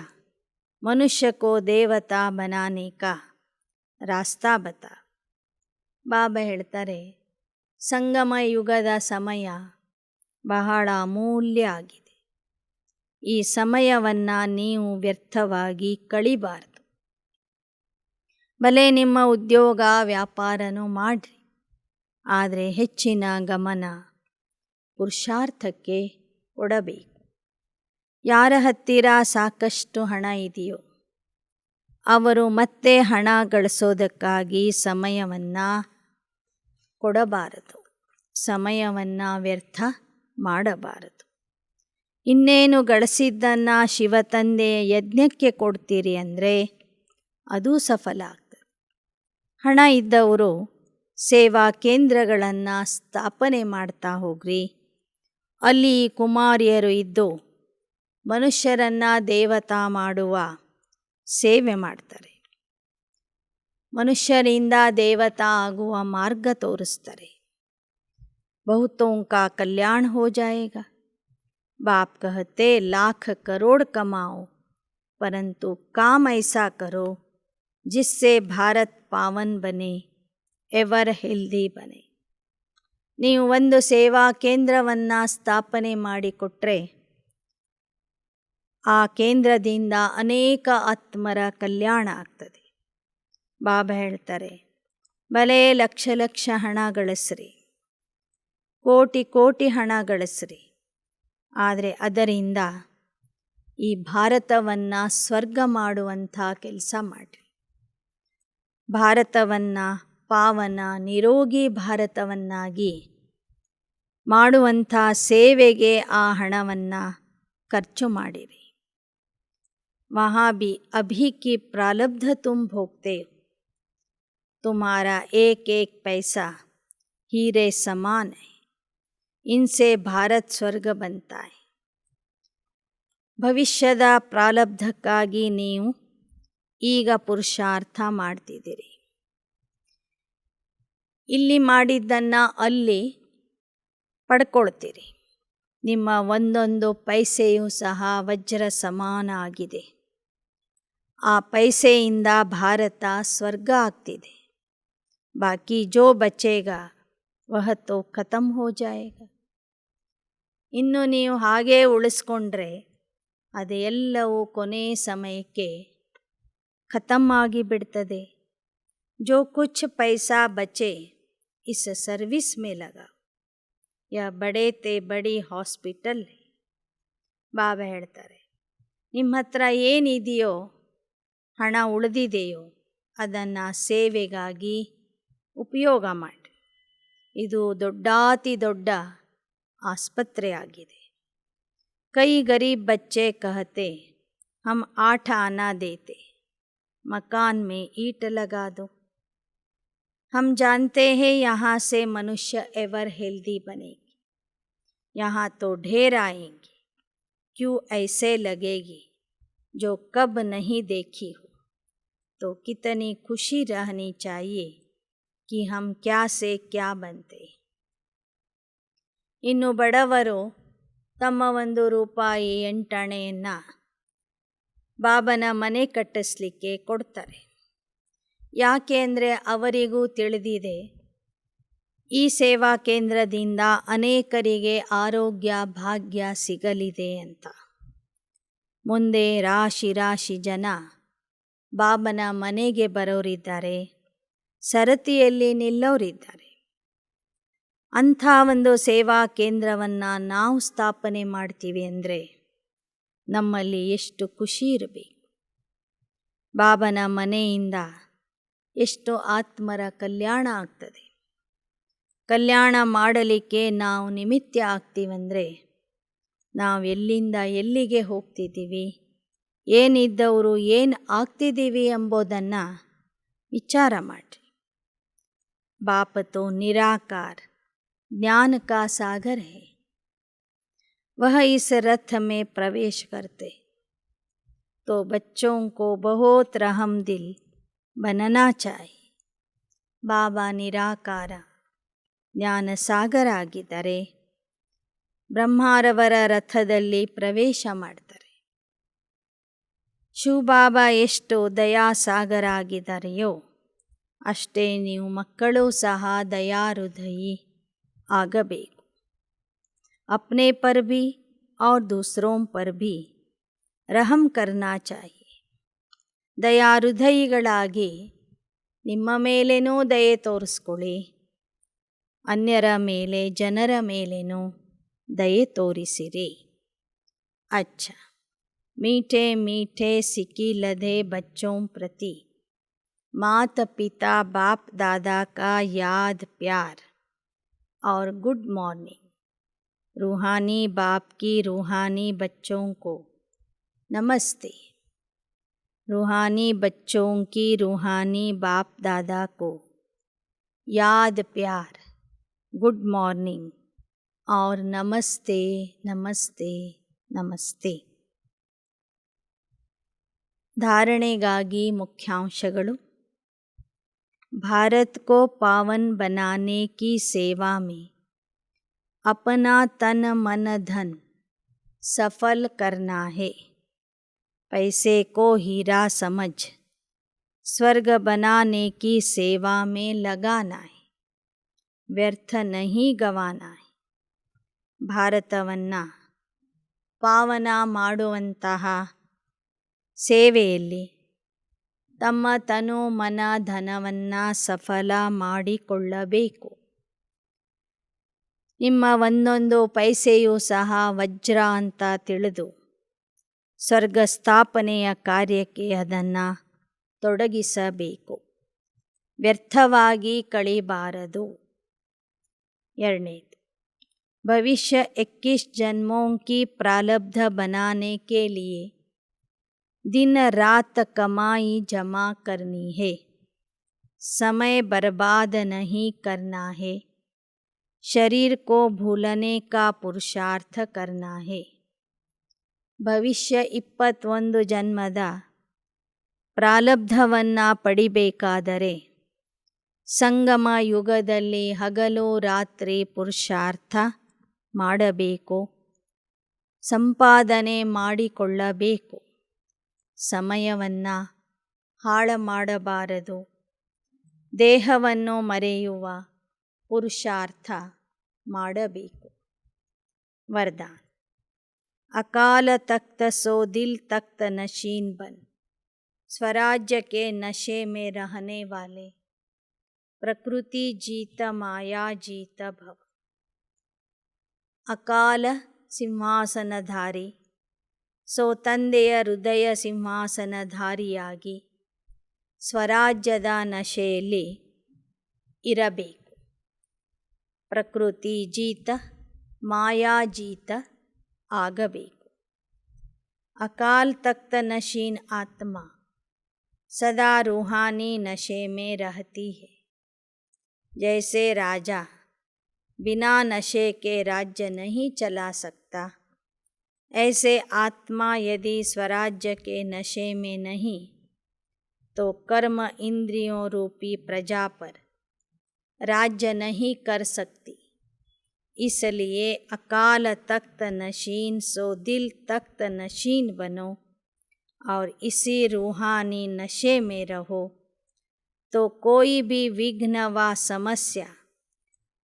मनुष्य को देवता बनाने का रास्ता बता. ಬಾಬಾ ಹೇಳ್ತಾರೆ, ಸಂಗಮ ಯುಗದ ಸಮಯ ಬಹಳ ಅಮೂಲ್ಯ ಆಗಿದೆ. ಈ ಸಮಯವನ್ನು ನೀವು ವ್ಯರ್ಥವಾಗಿ ಕಳಿಬಾರದು. ಭಲೆ ನಿಮ್ಮ ಉದ್ಯೋಗ ವ್ಯಾಪಾರನೂ ಮಾಡಿರಿ, ಆದರೆ ಹೆಚ್ಚಿನ ಗಮನ ಪುರುಷಾರ್ಥಕ್ಕೆ ಕೊಡಬೇಕು. ಯಾರ ಹತ್ತಿರ ಸಾಕಷ್ಟು ಹಣ ಇದೆಯೋ ಅವರು ಮತ್ತೆ ಹಣ ಗಳಿಸೋದಕ್ಕಾಗಿ ಸಮಯವನ್ನು ಕೊಡಬಾರದು, ಸಮಯವನ್ನು ವ್ಯರ್ಥ ಮಾಡಬಾರದು. ಇನ್ನೇನು ಗಳಿಸಿದ್ದನ್ನು ಶಿವತಂದೆಯ ಯಜ್ಞಕ್ಕೆ ಕೊಡ್ತೀರಿ ಅಂದರೆ ಅದು ಸಫಲ ಆಗ್ತದೆ. ಹಣ ಇದ್ದವರು ಸೇವಾ ಕೇಂದ್ರಗಳನ್ನು ಸ್ಥಾಪನೆ ಮಾಡ್ತಾ ಹೋಗ್ರಿ. ಅಲ್ಲಿ ಕುಮಾರಿಯರು ಇದ್ದು ಮನುಷ್ಯರನ್ನು ದೇವತಾ ಮಾಡುವ ಸೇವೆ ಮಾಡ್ತಾರೆ. ಮನುಷ್ಯರಿಂದ ದೇವತಾ ಆಗುವ ಮಾರ್ಗ ತೋರಿಸ್ತಾರೆ. बहुतों का कल्याण हो जाएगा. बाप कहते लाख करोड़ कमाओ परंतु काम ऐसा करो जिससे भारत पावन बने, एवर हेल्दी बने. ನೀವು ಒಂದು ಸೇವಾ ಕೇಂದ್ರವನ್ನು ಸ್ಥಾಪನೆ ಮಾಡಿಕೊಟ್ರೆ ಆ ಕೇಂದ್ರದಿಂದ ಅನೇಕ ಆತ್ಮರ ಕಲ್ಯಾಣ ಆಗ್ತದೆ. ಬಾಬಾ ಹೇಳ್ತಾರೆ, ಭಲೇ ಲಕ್ಷ ಲಕ್ಷ ಹಣ ಗಳಿಸ್ರಿ, ಕೋಟಿ ಕೋಟಿ ಹಣ ಗಳಿಸ್ರಿ, ಆದರೆ ಅದರಿಂದ ಈ ಭಾರತವನ್ನು ಸ್ವರ್ಗ ಮಾಡುವಂಥ ಕೆಲಸ ಮಾಡಿರಿ. ಭಾರತವನ್ನು ಪಾವನ ನಿರೋಗಿ ಭಾರತವನ್ನಾಗಿ ಮಾಡುವಂಥ ಸೇವೆಗೆ ಆ ಹಣವನ್ನು ಖರ್ಚು ಮಾಡಿರಿ. वहाँ भी अभी की प्रारब्ध तुम भोगते हो, तुम्हारा एक एक पैसा हीरे समान है, इनसे भारत ಸ್ವರ್ಗ बनता है. ಭವಿಷ್ಯದ ಪ್ರಾರಬ್ಧಕ್ಕಾಗಿ ನೀವು ಈಗ ಪುರುಷಾರ್ಥ ಮಾಡ್ತಿದ್ದೀರಿ. ಇಲ್ಲಿ ಮಾಡಿದ್ದನ್ನು ಅಲ್ಲಿ ಪಡ್ಕೊಳ್ತೀರಿ. ನಿಮ್ಮ ಒಂದೊಂದು ಪೈಸೆಯೂ ಸಹ ವಜ್ರ ಸಮಾನ ಆಗಿದೆ. ಆ ಪೈಸೆಯಿಂದ ಭಾರತ ಸ್ವರ್ಗ ಆಗ್ತಿದೆ. ಬಾಕಿ ಜೋ ಬಚೇಗಾ ವಹ ತೋ ಖತಮ್ ಹೋ ಜಾಯೇಗಾ. ಇನ್ನು ನೀವು ಹಾಗೇ ಉಳಿಸ್ಕೊಂಡ್ರೆ ಅದೆಲ್ಲವೂ ಕೊನೆ ಸಮಯಕ್ಕೆ ಖತಮ್ ಆಗಿ ಬಿಡ್ತದೆ. ಜೋ ಕುಛ್ ಪೈಸಾ ಬಚೆ ಇಸ್ ಸರ್ವಿಸ್ ಮೇ ಲಗಾ, ಯಾ ಬಡೇ ತೇ ಬಡಿ ಹಾಸ್ಪಿಟಲ್. ಬಾಬಾ ಹೇಳ್ತಾರೆ, ನಿಮ್ಮ ಹತ್ರ ಏನಿದೆಯೋ ಹಣ ಉಳಿದಿದೆಯೋ ಅದನ್ನು ಸೇವೆಗಾಗಿ ಉಪಯೋಗ ಮಾಡಿ. ಇದು ದೊಡ್ಡಾತಿ ದೊಡ್ಡ ಆಸ್ಪತ್ರೆ ಆಗಿದೆ. ಕೈ ಗರೀಬ್ ಬಚ್ಚೆ ಕಹತೆ ಹಮ್ 8 ಆನಾ ದೇತೆ, ಮಕಾನ್ ಮೇ ಈಟ್ ಲಗಾ ದೋ. हम जानते हैं यहाँ से मनुष्य एवर हेल्दी बनेगी, यहाँ तो ढेर आएंगे, क्यों ऐसे लगेगी जो कब नहीं देखी हो. तो कितनी खुशी रहनी चाहिए कि हम क्या से क्या बनते. ಇನ್ನು ಬಡವರು ತಮ್ಮ 1 ರೂಪಾಯಿ 8 ಆಣೆಯನ್ನು ಬಾಬನ ಮನೆ ಕಟ್ಟಿಸ್ಲಿಕ್ಕೆ ಕೊಡ್ತಾರೆ. ಯಾಕೆ ಅಂದರೆ ಅವರಿಗೂ ತಿಳಿದಿದೆ ಈ ಸೇವಾ ಕೇಂದ್ರದಿಂದ ಅನೇಕರಿಗೆ ಆರೋಗ್ಯ ಭಾಗ್ಯ ಸಿಗಲಿದೆ ಅಂತ. ಮುಂದೆ ರಾಶಿ ರಾಶಿ ಜನ ಬಾಬನ ಮನೆಗೆ ಬರೋರಿದ್ದಾರೆ, ಸರತಿಯಲ್ಲಿ ನಿಲ್ಲೋರಿದ್ದಾರೆ. ಅಂಥ ಒಂದು ಸೇವಾ ಕೇಂದ್ರವನ್ನು ನಾವು ಸ್ಥಾಪನೆ ಮಾಡ್ತೀವಿ ಅಂದರೆ ನಮ್ಮಲ್ಲಿ ಎಷ್ಟು ಖುಷಿ ಇರಬೇಕು. ಬಾಬನ ಮನೆಯಿಂದ ಎಷ್ಟು ಆತ್ಮರ ಕಲ್ಯಾಣ ಆಗ್ತದೆ. ಕಲ್ಯಾಣ ಮಾಡಲಿಕ್ಕೆ ನಾವು ನಿಮಿತ್ತ ಆಗ್ತೀವಂದರೆ ನಾವು ಎಲ್ಲಿಂದ ಎಲ್ಲಿಗೆ ಹೋಗ್ತಿದ್ದೀವಿ, ಏನಿದ್ದವರು ಏನು ಆಗ್ತಿದ್ದೀವಿ ಎಂಬುದನ್ನು ವಿಚಾರ ಮಾಡಿರಿ. बाप तो निराकार ज्ञान का सागर है, वह इस रथ में प्रवेश करते तो बच्चों को बहुत रहम दिल बनना चाहिए. बाबा निराकार ಜ್ಞಾನ ಸಾಗರ ಆಗಿದ್ದಾರೆ. ಬ್ರಹ್ಮಾರವರ ರಥದಲ್ಲಿ ಪ್ರವೇಶ ಮಾಡ್ತಾರೆ. ಶಿವಬಾಬಾ ಎಷ್ಟು ದಯಾಸಾಗರ ಆಗಿದ್ದಾರೆಯೋ ಅಷ್ಟೇ ನೀವು ಮಕ್ಕಳು ಸಹ ದಯಾಹೃದಯಿ ಆಗಬೇಕು. अपने पर भी और दूसरों पर भी रहम करना चाहिए. ದಯಾಹೃದಯಿಗಳಾಗಿ ನಿಮ್ಮ ಮೇಲೇನೂ ದಯೆ ತೋರಿಸ್ಕೊಳ್ಳಿ, ಅನ್ಯರ ಮೇಲೆ ಜನರ ಮೇಲೇನೂ ದಯೆ ತೋರಿಸಿರಿ. अच्छा, मीठे मीठे सिकी लधे बच्चों प्रति माता पिता बाप दादा का याद प्यार और गुड मॉर्निंग. रूहानी बाप की रूहानी बच्चों को नमस्ते. रूहानी बच्चों की रूहानी बाप दादा को याद प्यार, गुड मॉर्निंग और नमस्ते नमस्ते नमस्ते. धारणೆಗಾಗಿ मुख्यांशಗಳು. भारत को पावन बनाने की सेवा में अपना तन मन धन सफल करना है. पैसे को हीरा समझ स्वर्ग बनाने की सेवा में लगाना है, व्यर्थ नहीं गवाना है. ಭಾರತವನ್ನು ಪಾವನ ಮಾಡುವಂತಹ ಸೇವೆಯಲ್ಲಿ ತಮ್ಮ ತನು ಮನ ಧನವನ್ನು ಸಫಲ ಮಾಡಿಕೊಳ್ಳಬೇಕು. ನಿಮ್ಮ ಒಂದೊಂದು ಪೈಸೆಯೂ ಸಹ ವಜ್ರ ಅಂತ ತಿಳಿದು ಸ್ವರ್ಗ ಸ್ಥಾಪನೆಯ ಕಾರ್ಯಕ್ಕೆ ಅದನ್ನು ತೊಡಗಿಸಬೇಕು, ವ್ಯರ್ಥವಾಗಿ ಕಳಿಬಾರದು. ಎರಡನೇದು, भविष्य 21 जन्मों की प्रारब्ध बनाने के लिए दिन रात कमाई जमा करनी है. समय बर्बाद नहीं करना है. शरीर को भूलने का पुरुषार्थ करना है. ಭವಿಷ್ಯ 21 ಜನ್ಮದ ಪ್ರಾರಬ್ಧವನ್ನು ಪಡಿಬೇಕಾದರೆ ಸಂಗಮ ಯುಗದಲ್ಲಿ ಹಗಲು ರಾತ್ರಿ ಪುರುಷಾರ್ಥ ಮಾಡಬೇಕು, ಸಂಪಾದನೆ ಮಾಡಿಕೊಳ್ಳಬೇಕು. ಸಮಯವನ್ನು ಹಾಳು ಮಾಡಬಾರದು. ದೇಹವನ್ನು ಮರೆಯುವ ಪುರುಷಾರ್ಥ ಮಾಡಬೇಕು. वरदान. अकाल तख्त सो दिल तख्त नशीन बन, स्वराज्य के नशे में रहने वाले प्रकृति जीत माया जीत भव. ಅಕಾಲ ಸಿಂಹಾಸನಧಾರಿ ಸೋ ತಂದೆಯ ಹೃದಯ ಸಿಂಹಾಸನಧಾರಿಯಾಗಿ ಸ್ವರಾಜ್ಯದ ನಶೆಯಲ್ಲಿ ಇರಬೇಕು. ಪ್ರಕೃತಿ ಜೀತ ಮಾಯಾಜೀತ ಆಗಬೇಕು. ಅಕಾಲ್ ತಖ್ತ ನಶೀನ್ ಆತ್ಮ सदा रूहानी नशे में रहती है. जैसे राजा बिना नशे के राज्य नहीं चला सकता, ऐसे आत्मा यदि स्वराज्य के नशे में नहीं तो कर्म इंद्रियों रूपी प्रजा पर राज्य नहीं कर सकती. इसलिए अकाल तख्त नशीन सो दिल तख्त नशीन बनो और इसी रूहानी नशे में रहो तो कोई भी विघ्न व समस्या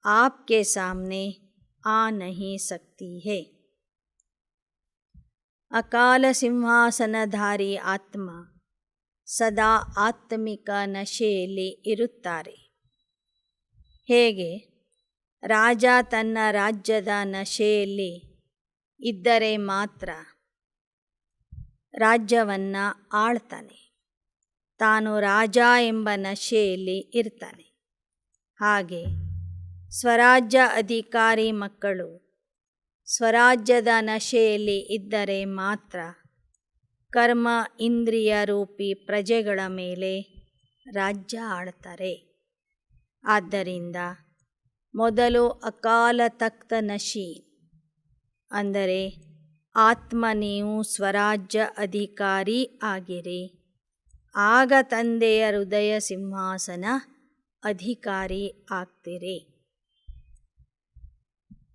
आपके सामने आ नहीं सकती है. ಅಕಾಲ ಸಿಂಹಾಸನಧಾರಿ ಆತ್ಮ ಸದಾ ಆತ್ಮಿಕ ನಶೆಯಲ್ಲಿ ಇರುತ್ತಾರೆ. ಹೇಗೆ ರಾಜ ತನ್ನ ರಾಜ್ಯದ ನಶೆಯಲ್ಲಿ ಇದ್ದರೆ ಮಾತ್ರ ರಾಜ್ಯವನ್ನು ಆಳ್ತಾನೆ. ತಾನು ರಾಜ ಎಂಬ ನಶೆಯಲ್ಲಿ ಇರ್ತಾನೆ. ಹಾಗೆ ಸ್ವರಾಜ್ಯ ಅಧಿಕಾರಿ ಮಕ್ಕಳು ಸ್ವರಾಜ್ಯದ ನಶೆಯಲ್ಲಿ ಇದ್ದರೆ ಮಾತ್ರ ಕರ್ಮ ಇಂದ್ರಿಯ ರೂಪಿ ಪ್ರಜೆಗಳ ಮೇಲೆ ರಾಜ್ಯ ಆಳ್ತಾರೆ. ಆದ್ದರಿಂದ ಮೊದಲು ಅಕಾಲ ತಖ್ತ ನಶೀನ್ ಅಂದರೆ ಆತ್ಮ ನೀವು ಸ್ವರಾಜ್ಯ ಅಧಿಕಾರಿ ಆಗಿರಿ. ಆಗ ತಂದೆಯ ಹೃದಯ ಸಿಂಹಾಸನ ಅಧಿಕಾರಿ ಆಗ್ತೀರಿ.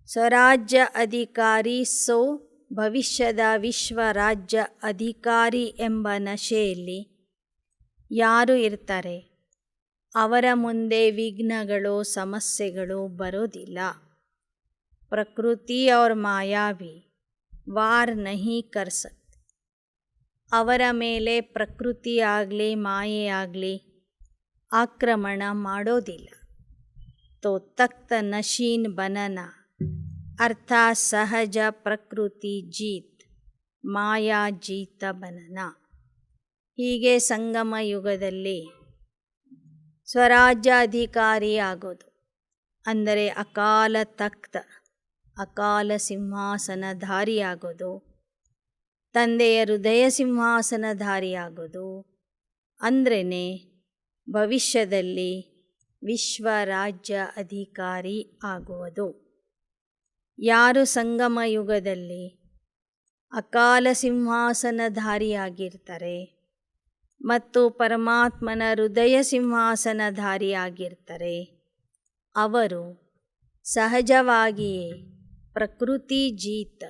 ಸ್ವರಾಜ್ಯ ಅಧಿಕಾರಿ ಭವಿಷ್ಯದ ವಿಶ್ವ ರಾಜ್ಯ ಅಧಿಕಾರಿ ಎಂಬ ನಶೆಯಲ್ಲಿ ಯಾರು ಇರ್ತಾರೆ ಅವರ ಮುಂದೆ ವಿಘ್ನಗಳು ಸಮಸ್ಯೆಗಳು ಬರೋದಿಲ್ಲ. ಪ್ರಕೃತಿ और ಮಾಯಾವಿ ವಾರ್ ನಹಿ ಕರ್ ಸಕ್ತೆ. ಅವರ ಮೇಲೆ ಪ್ರಕೃತಿ ಆಗಲಿ ಮಾಯೆಯಾಗಲಿ ಆಕ್ರಮಣ ಮಾಡೋದಿಲ್ಲ. ತೋ ತಖ್ತ ನಶೀನ್ ಬನನ ಅರ್ಥಾತ್ ಸಹಜ ಪ್ರಕೃತಿ ಜೀತ್ ಮಾಯಾ ಜೀತ ಬನನ. ಹೀಗೆ ಸಂಗಮ ಯುಗದಲ್ಲಿ ಸ್ವರಾಜ್ಯ ಅಧಿಕಾರಿ ಆಗೋದು ಅಂದರೆ ಅಕಾಲ ತಖ್ತ ಅಕಾಲ ಸಿಂಹಾಸನಧಾರಿಯಾಗೋದು, ತಂದೆಯ ಹೃದಯ ಸಿಂಹಾಸನಧಾರಿಯಾಗೋದು ಅಂದ್ರೇ ಭವಿಷ್ಯದಲ್ಲಿ ವಿಶ್ವ ರಾಜ್ಯ ಅಧಿಕಾರಿ ಆಗುವುದು. ಯಾರು ಸಂಗಮ ಯುಗದಲ್ಲಿ ಅಕಾಲ ಸಿಂಹಾಸನಧಾರಿಯಾಗಿರ್ತಾರೆ ಮತ್ತು ಪರಮಾತ್ಮನ ಹೃದಯ ಸಿಂಹಾಸನಧಾರಿಯಾಗಿರ್ತಾರೆ ಅವರು ಸಹಜವಾಗಿಯೇ ಪ್ರಕೃತಿ ಜೀತ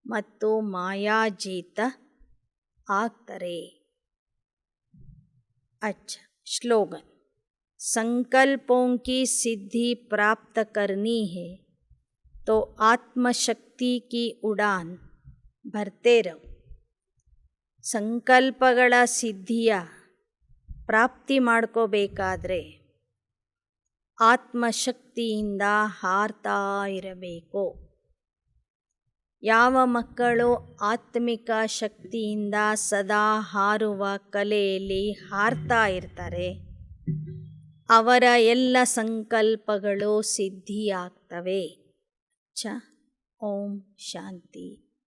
ಮತ್ತು ಮಾಯಾಜೀತ ಆಗ್ತಾರೆ. अच्छा स्लोगन. संकल्पों की सिद्धि प्राप्त करनी है तो आत्मशक्ति की उड़ान भरते रहो. ಸಂಕಲ್ಪಗಳ ಸಿದ್ಧಿಯ ಪ್ರಾಪ್ತಿ ಮಾಡ್ಕೋಬೇಕಾದ್ರೆ ಆತ್ಮಶಕ್ತಿಯಿಂದ ಹಾರ್ತಾ ಇರಬೇಕು. ಯಾವ ಮಕ್ಕಳು ಆತ್ಮಿಕ ಶಕ್ತಿಯಿಂದ ಸದಾ ಹಾರುವ ಕಲೆಯಲ್ಲಿ ಹಾರ್ತಾ ಇರ್ತಾರೆ ಅವರ ಎಲ್ಲ ಸಂಕಲ್ಪಗಳು ಸಿದ್ಧಿಯಾಗ್ತವೆ. ಓಂ ಶಾಂತಿ.